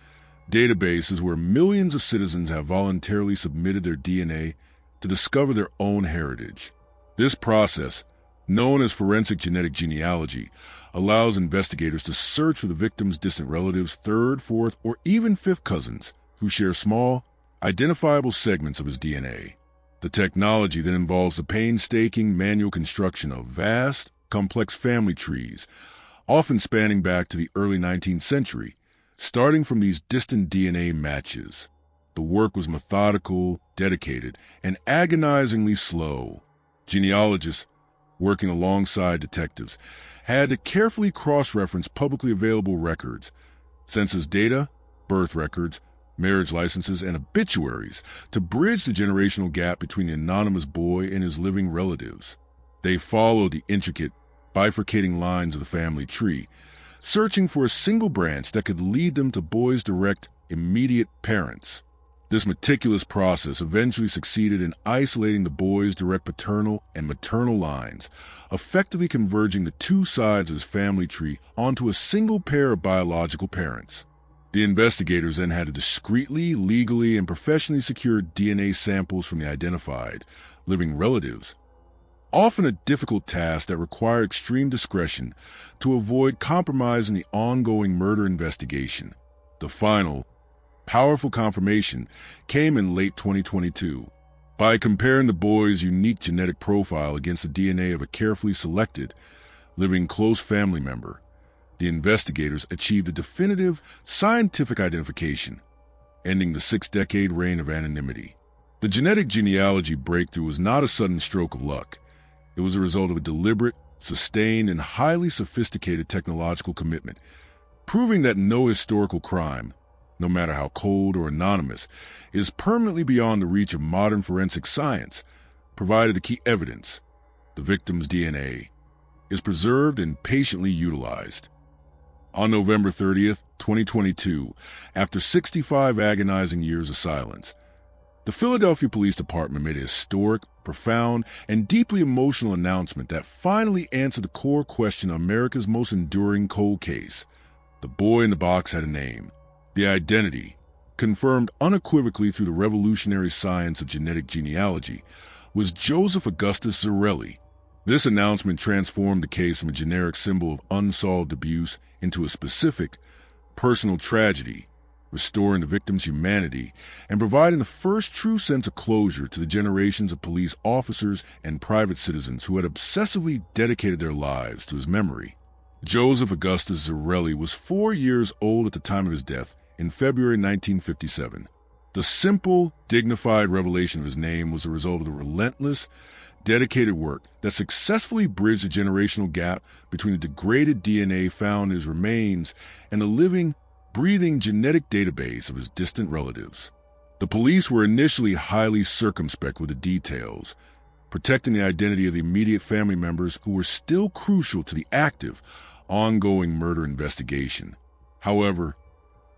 Speaker 1: where millions of citizens have voluntarily submitted their DNA to discover their own heritage. This process, known as forensic genetic genealogy, allows investigators to search for the victim's distant relatives, third, fourth, or even fifth cousins who share small, identifiable segments of his DNA. The technology then involves the painstaking manual construction of vast, complex family trees, often spanning back to the early 19th century, starting from these distant DNA matches. The work was methodical, dedicated, and agonizingly slow. Genealogists, working alongside detectives, had to carefully cross-reference publicly available records, census data, birth records, marriage licenses, and obituaries to bridge the generational gap between the anonymous boy and his living relatives. They followed the intricate, bifurcating lines of the family tree, searching for a single branch that could lead them to boy's direct, immediate parents. This meticulous process eventually succeeded in isolating the boy's direct paternal and maternal lines, effectively converging the two sides of his family tree onto a single pair of biological parents. The investigators then had to discreetly, legally, and professionally secure DNA samples from the identified living relatives, often a difficult task that required extreme discretion to avoid compromising the ongoing murder investigation. The final, powerful confirmation came in late 2022. By comparing the boy's unique genetic profile against the DNA of a carefully selected, living close family member, the investigators achieved a definitive scientific identification, ending the 6-decade reign of anonymity. The genetic genealogy breakthrough was not a sudden stroke of luck. It was a result of a deliberate, sustained, and highly sophisticated technological commitment, proving that no historical crime, no matter how cold or anonymous, is permanently beyond the reach of modern forensic science, provided the key evidence, the victim's DNA, is preserved and patiently utilized. On November 30th, 2022, after 65 agonizing years of silence, the Philadelphia Police Department made a historic, profound, and deeply emotional announcement that finally answered the core question of America's most enduring cold case. The boy in the box had a name. The identity, confirmed unequivocally through the revolutionary science of genetic genealogy, was Joseph Augustus Zarelli. This announcement transformed the case from a generic symbol of unsolved abuse into a specific, personal tragedy, restoring the victim's humanity and providing the first true sense of closure to the generations of police officers and private citizens who had obsessively dedicated their lives to his memory. Joseph Augustus Zarelli was 4 years old at the time of his death in February 1957. The simple, dignified revelation of his name was the result of the relentless, dedicated work that successfully bridged the generational gap between the degraded DNA found in his remains and the living, breathing genetic database of his distant relatives. The police were initially highly circumspect with the details, protecting the identity of the immediate family members who were still crucial to the active, ongoing murder investigation. However,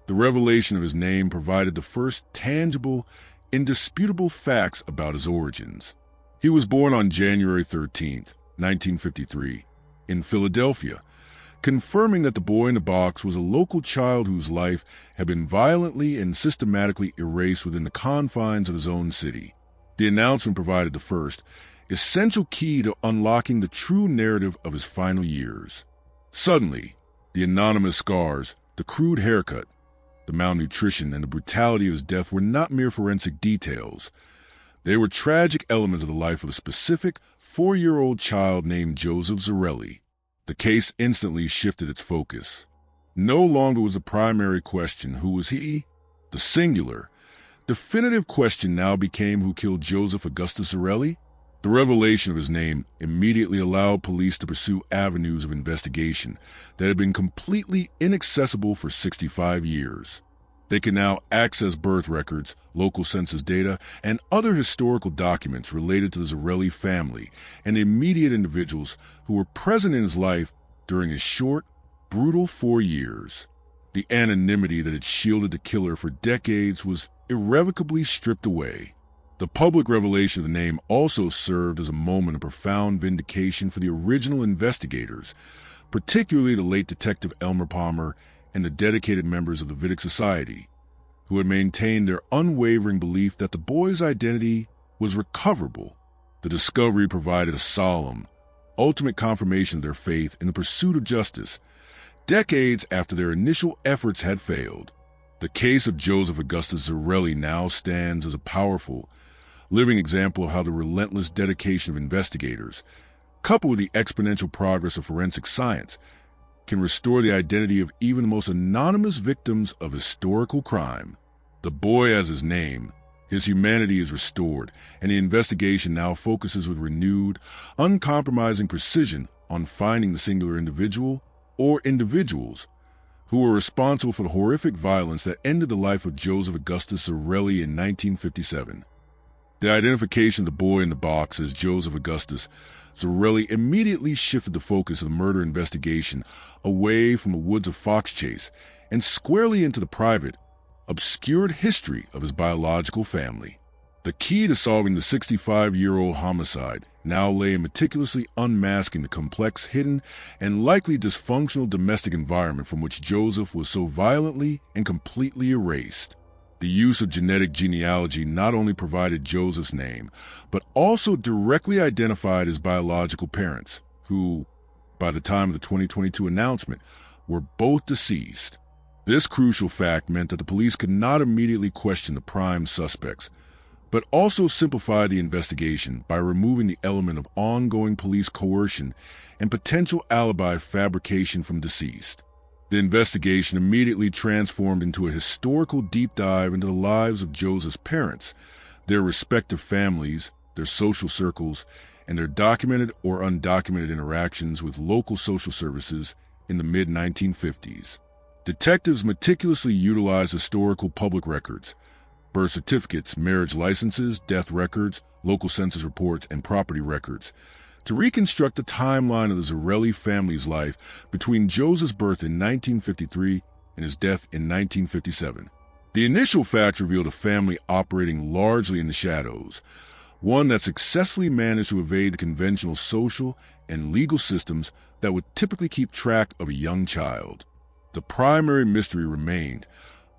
Speaker 1: the revelation of his name provided the first tangible, indisputable facts about his origins. He was born on January 13th, 1953, in Philadelphia, confirming that the boy in the box was a local child whose life had been violently and systematically erased within the confines of his own city. The announcement provided the first, essential key to unlocking the true narrative of his final years. Suddenly, the anonymous scars, the crude haircut, the malnutrition, and the brutality of his death were not mere forensic details. They were tragic elements of the life of a specific 4-year-old child named Joseph Zarelli. The case instantly shifted its focus. No longer was the primary question, who was he? The singular, definitive question now became, who killed Joseph Augustus Zarelli? The revelation of his name immediately allowed police to pursue avenues of investigation that had been completely inaccessible for 65 years. They could now access birth records, local census data, and other historical documents related to the Zarelli family and the immediate individuals who were present in his life during his short, brutal 4 years. The anonymity that had shielded the killer for decades was irrevocably stripped away. The public revelation of the name also served as a moment of profound vindication for the original investigators, particularly the late Detective Elmer Palmer and the dedicated members of the Vidic Society, who had maintained their unwavering belief that the boy's identity was recoverable. The discovery provided a solemn, ultimate confirmation of their faith in the pursuit of justice, decades after their initial efforts had failed. The case of Joseph Augustus Zarelli now stands as a powerful, living example of how the relentless dedication of investigators, coupled with the exponential progress of forensic science, can restore the identity of even the most anonymous victims of historical crime. The boy has his name, his humanity is restored, and the investigation now focuses with renewed, uncompromising precision on finding the singular individual or individuals who were responsible for the horrific violence that ended the life of Joseph Augustus Zarelli in 1957. The identification of the boy in the box as Joseph Augustus Zarelli immediately shifted the focus of the murder investigation away from the woods of Fox Chase and squarely into the private, obscured history of his biological family. The key to solving the 65-year-old homicide now lay in meticulously unmasking the complex, hidden, and likely dysfunctional domestic environment from which Joseph was so violently and completely erased. The use of genetic genealogy not only provided Joseph's name, but also directly identified his biological parents, who, by the time of the 2022 announcement, were both deceased. This crucial fact meant that the police could not immediately question the prime suspects, but also simplify the investigation by removing the element of ongoing police coercion and potential alibi fabrication from deceased. The investigation immediately transformed into a historical deep dive into the lives of Joseph's parents, their respective families, their social circles, and their documented or undocumented interactions with local social services in the mid-1950s. Detectives meticulously utilized historical public records, birth certificates, marriage licenses, death records, local census reports, and property records to reconstruct the timeline of the Zarelli family's life between Joseph's birth in 1953 and his death in 1957. The initial facts revealed a family operating largely in the shadows, one that successfully managed to evade the conventional social and legal systems that would typically keep track of a young child. The primary mystery remained: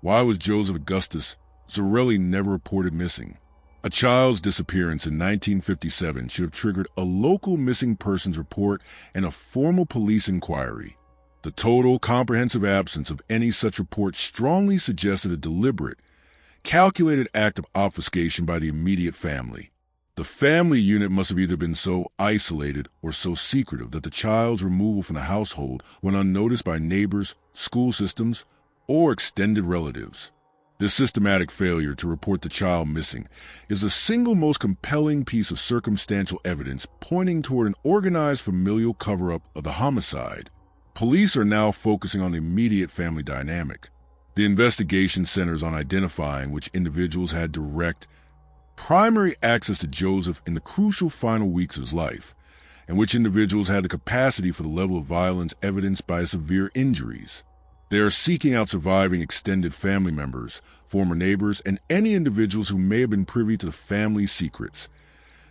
Speaker 1: why was Joseph Augustus Zarelli never reported missing? A child's disappearance in 1957 should have triggered a local missing persons report and a formal police inquiry. The total, comprehensive absence of any such report strongly suggested a deliberate, calculated act of obfuscation by the immediate family. The family unit must have either been so isolated or so secretive that the child's removal from the household went unnoticed by neighbors, school systems, or extended relatives. This systematic failure to report the child missing is the single most compelling piece of circumstantial evidence pointing toward an organized familial cover-up of the homicide. Police are now focusing on the immediate family dynamic. The investigation centers on identifying which individuals had direct, primary access to Joseph in the crucial final weeks of his life, and which individuals had the capacity for the level of violence evidenced by his severe injuries. They are seeking out surviving extended family members, former neighbors, and any individuals who may have been privy to the family's secrets.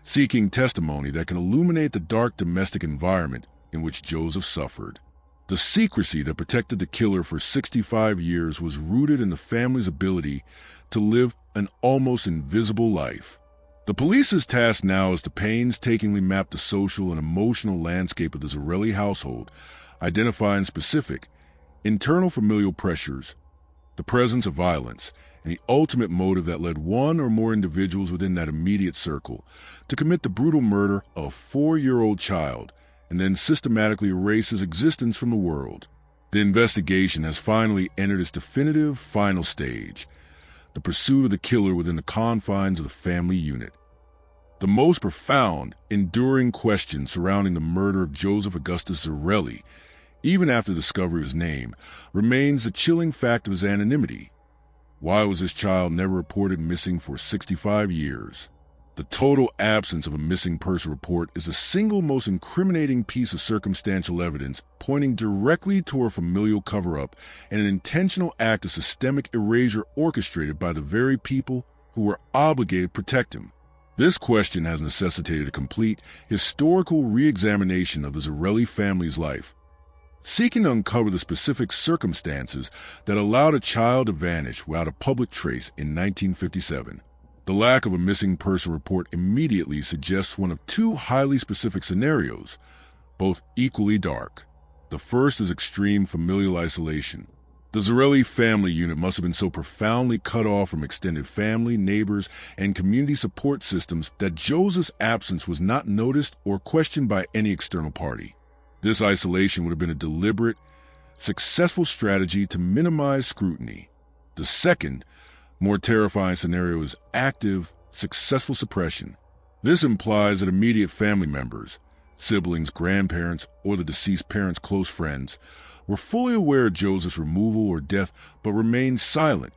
Speaker 1: seeking testimony that can illuminate the dark domestic environment in which Joseph suffered. The secrecy that protected the killer for 65 years was rooted in the family's ability to live an almost invisible life. The police's task now is to painstakingly map the social and emotional landscape of the Zarelli household, identifying specific, internal familial pressures, the presence of violence, and the ultimate motive that led one or more individuals within that immediate circle to commit the brutal murder of a 4-year-old child and then systematically erase his existence from the world. The investigation has finally entered its definitive final stage, the pursuit of the killer within the confines of the family unit. The most profound, enduring question surrounding the murder of Joseph Augustus Zarelli, even after the discovery of his name, remains the chilling fact of his anonymity. Why was this child never reported missing for 65 years? The total absence of a missing person report is the single most incriminating piece of circumstantial evidence pointing directly toward a familial cover-up and an intentional act of systemic erasure orchestrated by the very people who were obligated to protect him. This question has necessitated a complete historical re-examination of the Zarelli family's life, seeking to uncover the specific circumstances that allowed a child to vanish without a public trace in 1957. The lack of a missing person report immediately suggests one of two highly specific scenarios, both equally dark. The first is extreme familial isolation. The Zarelli family unit must have been so profoundly cut off from extended family, neighbors, and community support systems that Joseph's absence was not noticed or questioned by any external party. This isolation would have been a deliberate, successful strategy to minimize scrutiny. The second, more terrifying scenario is active, successful suppression. This implies that immediate family members, siblings, grandparents, or the deceased parent's close friends, were fully aware of Joseph's removal or death but remained silent,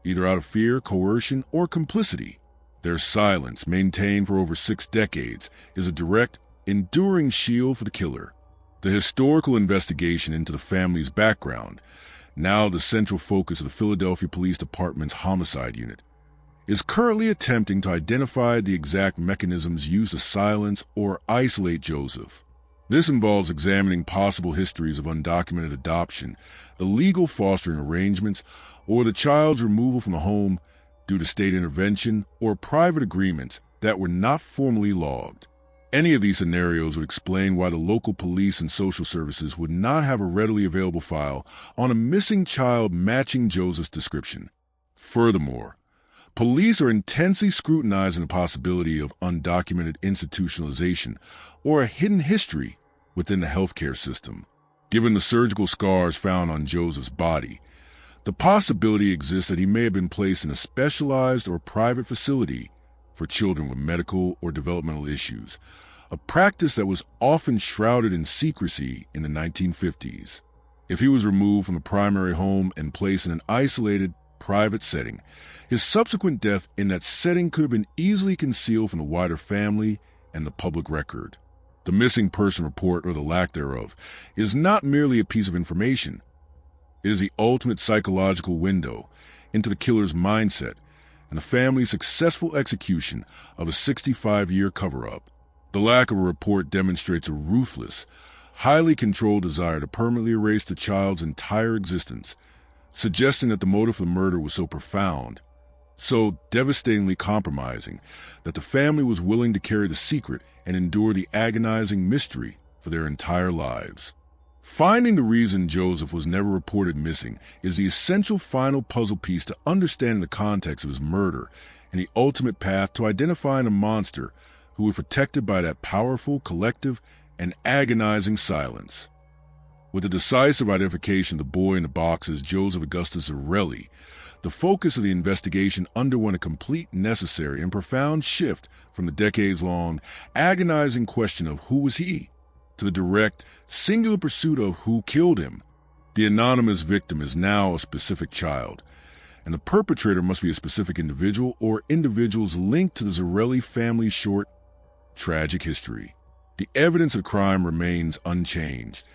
Speaker 1: either out of fear, coercion, or complicity. Their silence, maintained for over 6 decades, is a direct, enduring shield for the killer. The historical investigation into the family's background, now the central focus of the Philadelphia Police Department's homicide unit, is currently attempting to identify the exact mechanisms used to silence or isolate Joseph. This involves examining possible histories of undocumented adoption, illegal fostering arrangements, or the child's removal from the home due to state intervention or private agreements that were not formally logged. Any of these scenarios would explain why the local police and social services would not have a readily available file on a missing child matching Joseph's description. Furthermore, police are intensely scrutinizing the possibility of undocumented institutionalization or a hidden history within the healthcare system. Given the surgical scars found on Joseph's body, the possibility exists that he may have been placed in a specialized or private facility for children with medical or developmental issues, a practice that was often shrouded in secrecy in the 1950s. If he was removed from the primary home and placed in an isolated, private setting, his subsequent death in that setting could have been easily concealed from the wider family and the public record. The missing person report, or the lack thereof, is not merely a piece of information. It is the ultimate psychological window into the killer's mindset and the family's successful execution of a 65-year cover-up. The lack of a report demonstrates a ruthless, highly controlled desire to permanently erase the child's entire existence, suggesting that the motive for the murder was so profound, so devastatingly compromising, that the family was willing to carry the secret and endure the agonizing mystery for their entire lives. Finding the reason Joseph was never reported missing is the essential final puzzle piece to understanding the context of his murder and the ultimate path to identifying a monster who was protected by that powerful, collective, and agonizing silence. With the decisive identification of the boy in the box as Joseph Augustus Zarelli, the focus of the investigation underwent a complete, necessary, and profound shift from the decades-long, agonizing question of who was he, to the direct, singular pursuit of who killed him. The anonymous victim is now a specific child, and the perpetrator must be a specific individual or individuals linked to the Zarelli family's short, tragic history. The evidence of crime remains unchanged.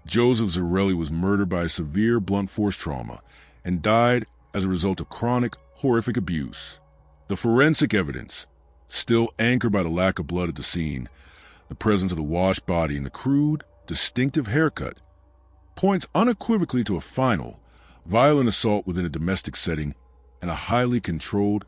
Speaker 1: Joseph Zarelli was murdered by severe blunt force trauma and died as a result of chronic, horrific abuse. The forensic evidence, still anchored by the lack of blood at the scene, the presence of the washed body, and the crude, distinctive haircut, points unequivocally to a final, violent assault within a domestic setting and a highly controlled,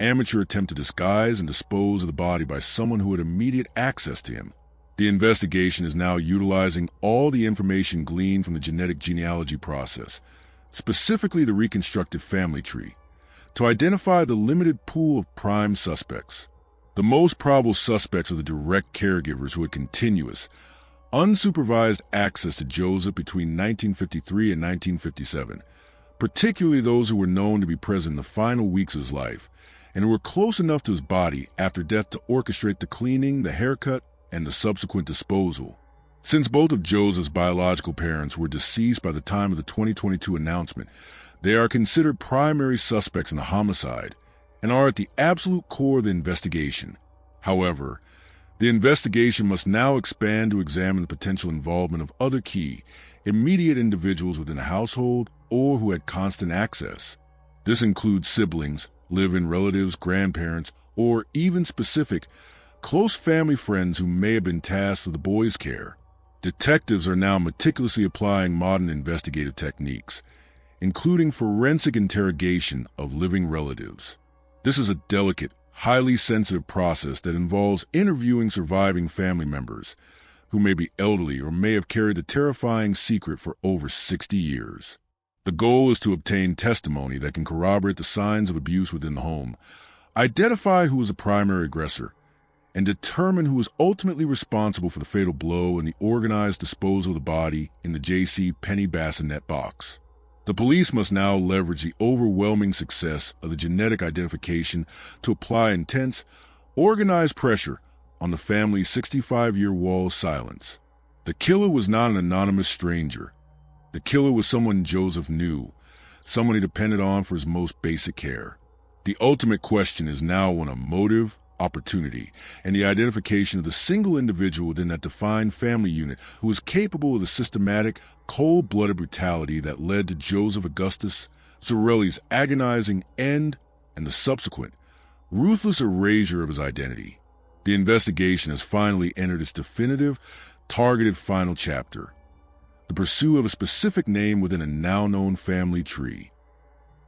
Speaker 1: amateur attempt to disguise and dispose of the body by someone who had immediate access to him. The investigation is now utilizing all the information gleaned from the genetic genealogy process, specifically the reconstructed family tree, to identify the limited pool of prime suspects. The most probable suspects are the direct caregivers who had continuous, unsupervised access to Joseph between 1953 and 1957, particularly those who were known to be present in the final weeks of his life, and who were close enough to his body after death to orchestrate the cleaning, the haircut, and the subsequent disposal. Since both of Joseph's biological parents were deceased by the time of the 2022 announcement, they are considered primary suspects in the homicide and are at the absolute core of the investigation. However, the investigation must now expand to examine the potential involvement of other key, immediate individuals within the household or who had constant access. This includes siblings, live-in relatives, grandparents, or even specific, close family friends who may have been tasked with the boy's care. Detectives are now meticulously applying modern investigative techniques, including forensic interrogation of living relatives. This is a delicate, highly sensitive process that involves interviewing surviving family members who may be elderly or may have carried the terrifying secret for over 60 years. The goal is to obtain testimony that can corroborate the signs of abuse within the home, identify who was the primary aggressor, and determine who was ultimately responsible for the fatal blow and the organized disposal of the body in the J.C. Penney bassinet box. The police must now leverage the overwhelming success of the genetic identification to apply intense, organized pressure on the family's 65-year wall of silence. The killer was not an anonymous stranger. The killer was someone Joseph knew, someone he depended on for his most basic care. The ultimate question is now one of motive, opportunity, and the identification of the single individual within that defined family unit who was capable of the systematic, cold-blooded brutality that led to Joseph Augustus Zarelli's agonizing end and the subsequent, ruthless erasure of his identity. The investigation has finally entered its definitive, targeted final chapter, the pursuit of a specific name within a now-known family tree.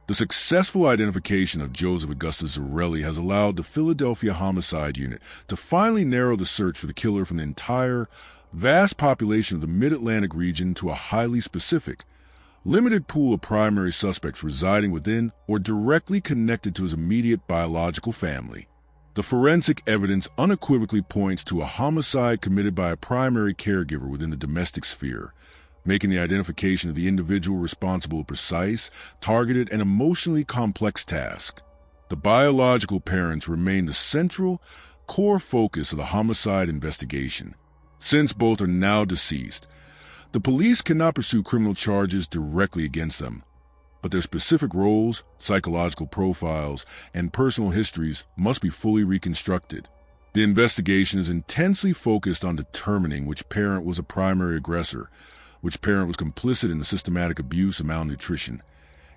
Speaker 1: The successful identification of Joseph Augustus Zarelli has allowed the Philadelphia Homicide Unit to finally narrow the search for the killer from the entire, vast population of the Mid-Atlantic region to a highly specific, limited pool of primary suspects residing within or directly connected to his immediate biological family. The forensic evidence unequivocally points to a homicide committed by a primary caregiver within the domestic sphere, making the identification of the individual responsible a precise, targeted, and emotionally complex task. The biological parents remain the central, core focus of the homicide investigation. Since both are now deceased, the police cannot pursue criminal charges directly against them, but their specific roles, psychological profiles, and personal histories must be fully reconstructed. The investigation is intensely focused on determining which parent was a primary aggressor, which parent was complicit in the systematic abuse and malnutrition,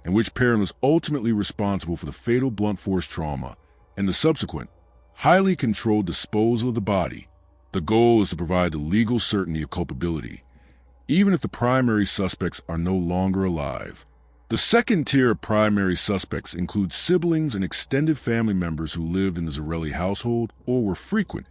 Speaker 1: and which parent was ultimately responsible for the fatal blunt force trauma and the subsequent, highly controlled disposal of the body. The goal is to provide the legal certainty of culpability, even if the primary suspects are no longer alive. The second tier of primary suspects includes siblings and extended family members who lived in the Zarelli household or were frequent,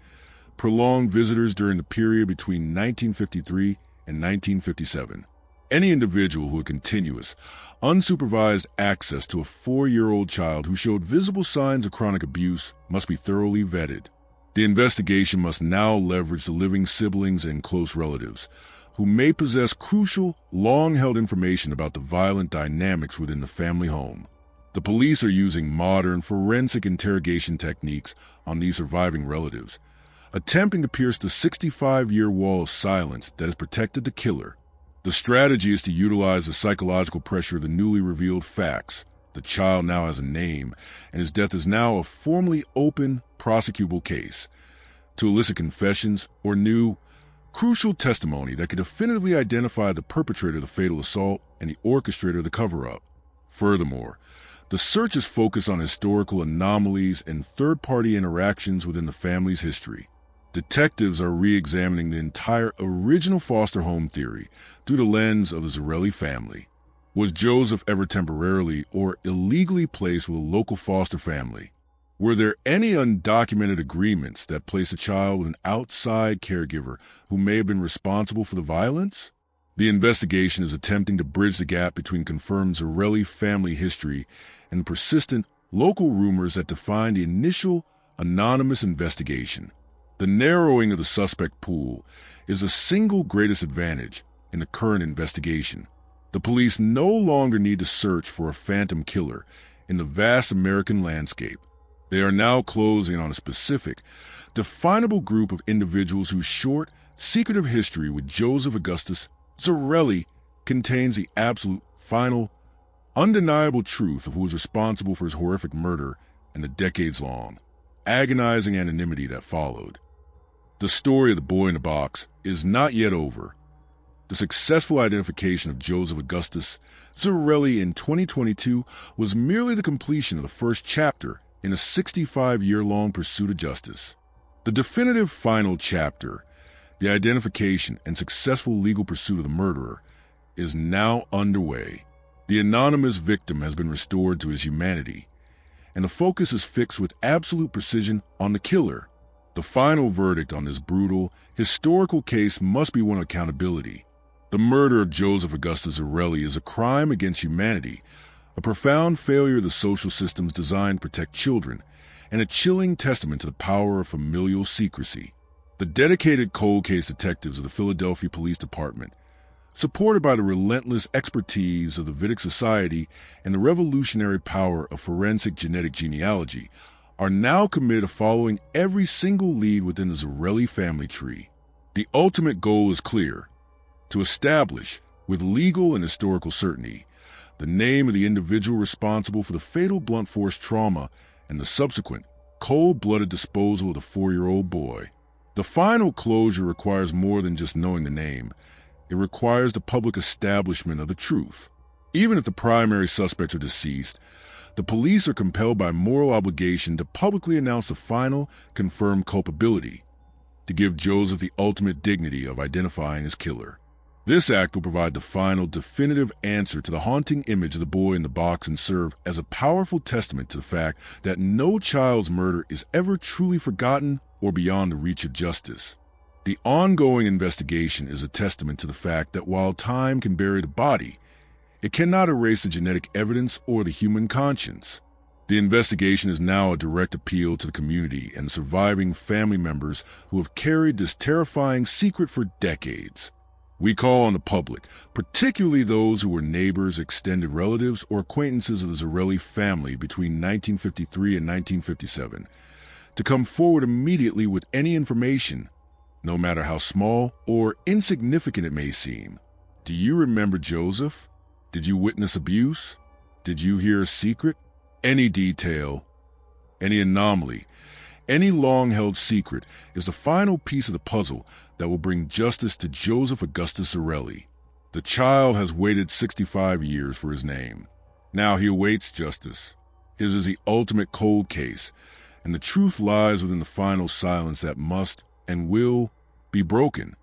Speaker 1: prolonged visitors during the period between 1953 and 1957. Any individual who had continuous, unsupervised access to a 4-year-old child who showed visible signs of chronic abuse must be thoroughly vetted. The investigation must now leverage the living siblings and close relatives, who may possess crucial, long-held information about the violent dynamics within the family home. The police are using modern forensic interrogation techniques on these surviving relatives, attempting to pierce the 65-year wall of silence that has protected the killer. The strategy is to utilize the psychological pressure of the newly revealed facts. The child now has a name, and his death is now a formally open, prosecutable case, to elicit confessions or new, crucial testimony that could definitively identify the perpetrator of the fatal assault and the orchestrator of the cover-up. Furthermore, The search is focused on historical anomalies and third-party interactions within the family's history. Detectives are re-examining the entire original foster home theory through the lens of the Zarelli family. Was Joseph ever temporarily or illegally placed with a local foster family? Were there any undocumented agreements that place a child with an outside caregiver who may have been responsible for the violence? The investigation is attempting to bridge the gap between confirmed Zarelli family history and the persistent local rumors that define the initial anonymous investigation. The narrowing of the suspect pool is the single greatest advantage in the current investigation. The police no longer need to search for a phantom killer in the vast American landscape. They are now closing on a specific, definable group of individuals whose short, secretive history with Joseph Augustus Zarelli contains the absolute, final, undeniable truth of who was responsible for his horrific murder and the decades-long, agonizing anonymity that followed. The story of the boy in the box is not yet over. The successful identification of Joseph Augustus Zarelli in 2022 was merely the completion of the first chapter in a 65-year-long pursuit of justice. The definitive final chapter, the identification and successful legal pursuit of the murderer, is now underway. The anonymous victim has been restored to his humanity, and the focus is fixed with absolute precision on the killer. The final verdict on this brutal, historical case must be one of accountability. The murder of Joseph Augustus Zarelli is a crime against humanity, a profound failure of the social systems designed to protect children, and a chilling testament to the power of familial secrecy. The dedicated cold case detectives of the Philadelphia Police Department, supported by the relentless expertise of the Vedic Society and the revolutionary power of forensic genetic genealogy, are now committed to following every single lead within the Zarelli family tree. The ultimate goal is clear: to establish, with legal and historical certainty, the name of the individual responsible for the fatal blunt force trauma and the subsequent cold-blooded disposal of the 4-year-old boy. The final closure requires more than just knowing the name. It requires the public establishment of the truth. Even if the primary suspects are deceased, the police are compelled by moral obligation to publicly announce the final, confirmed culpability, to give Joseph the ultimate dignity of identifying his killer. This act will provide the final, definitive answer to the haunting image of the boy in the box and serve as a powerful testament to the fact that no child's murder is ever truly forgotten or beyond the reach of justice. The ongoing investigation is a testament to the fact that while time can bury the body, it cannot erase the genetic evidence or the human conscience. The investigation is now a direct appeal to the community and the surviving family members who have carried this terrifying secret for decades. We call on the public, particularly those who were neighbors, extended relatives, or acquaintances of the Zarelli family between 1953 and 1957, to come forward immediately with any information, no matter how small or insignificant it may seem. Do you remember Joseph? Did you witness abuse? Did you hear a secret? Any detail, any anomaly, any long-held secret is the final piece of the puzzle that will bring justice to Joseph Augustus Zarelli. The child has waited 65 years for his name. Now he awaits justice. His is the ultimate cold case, and the truth lies within the final silence that must and will be broken.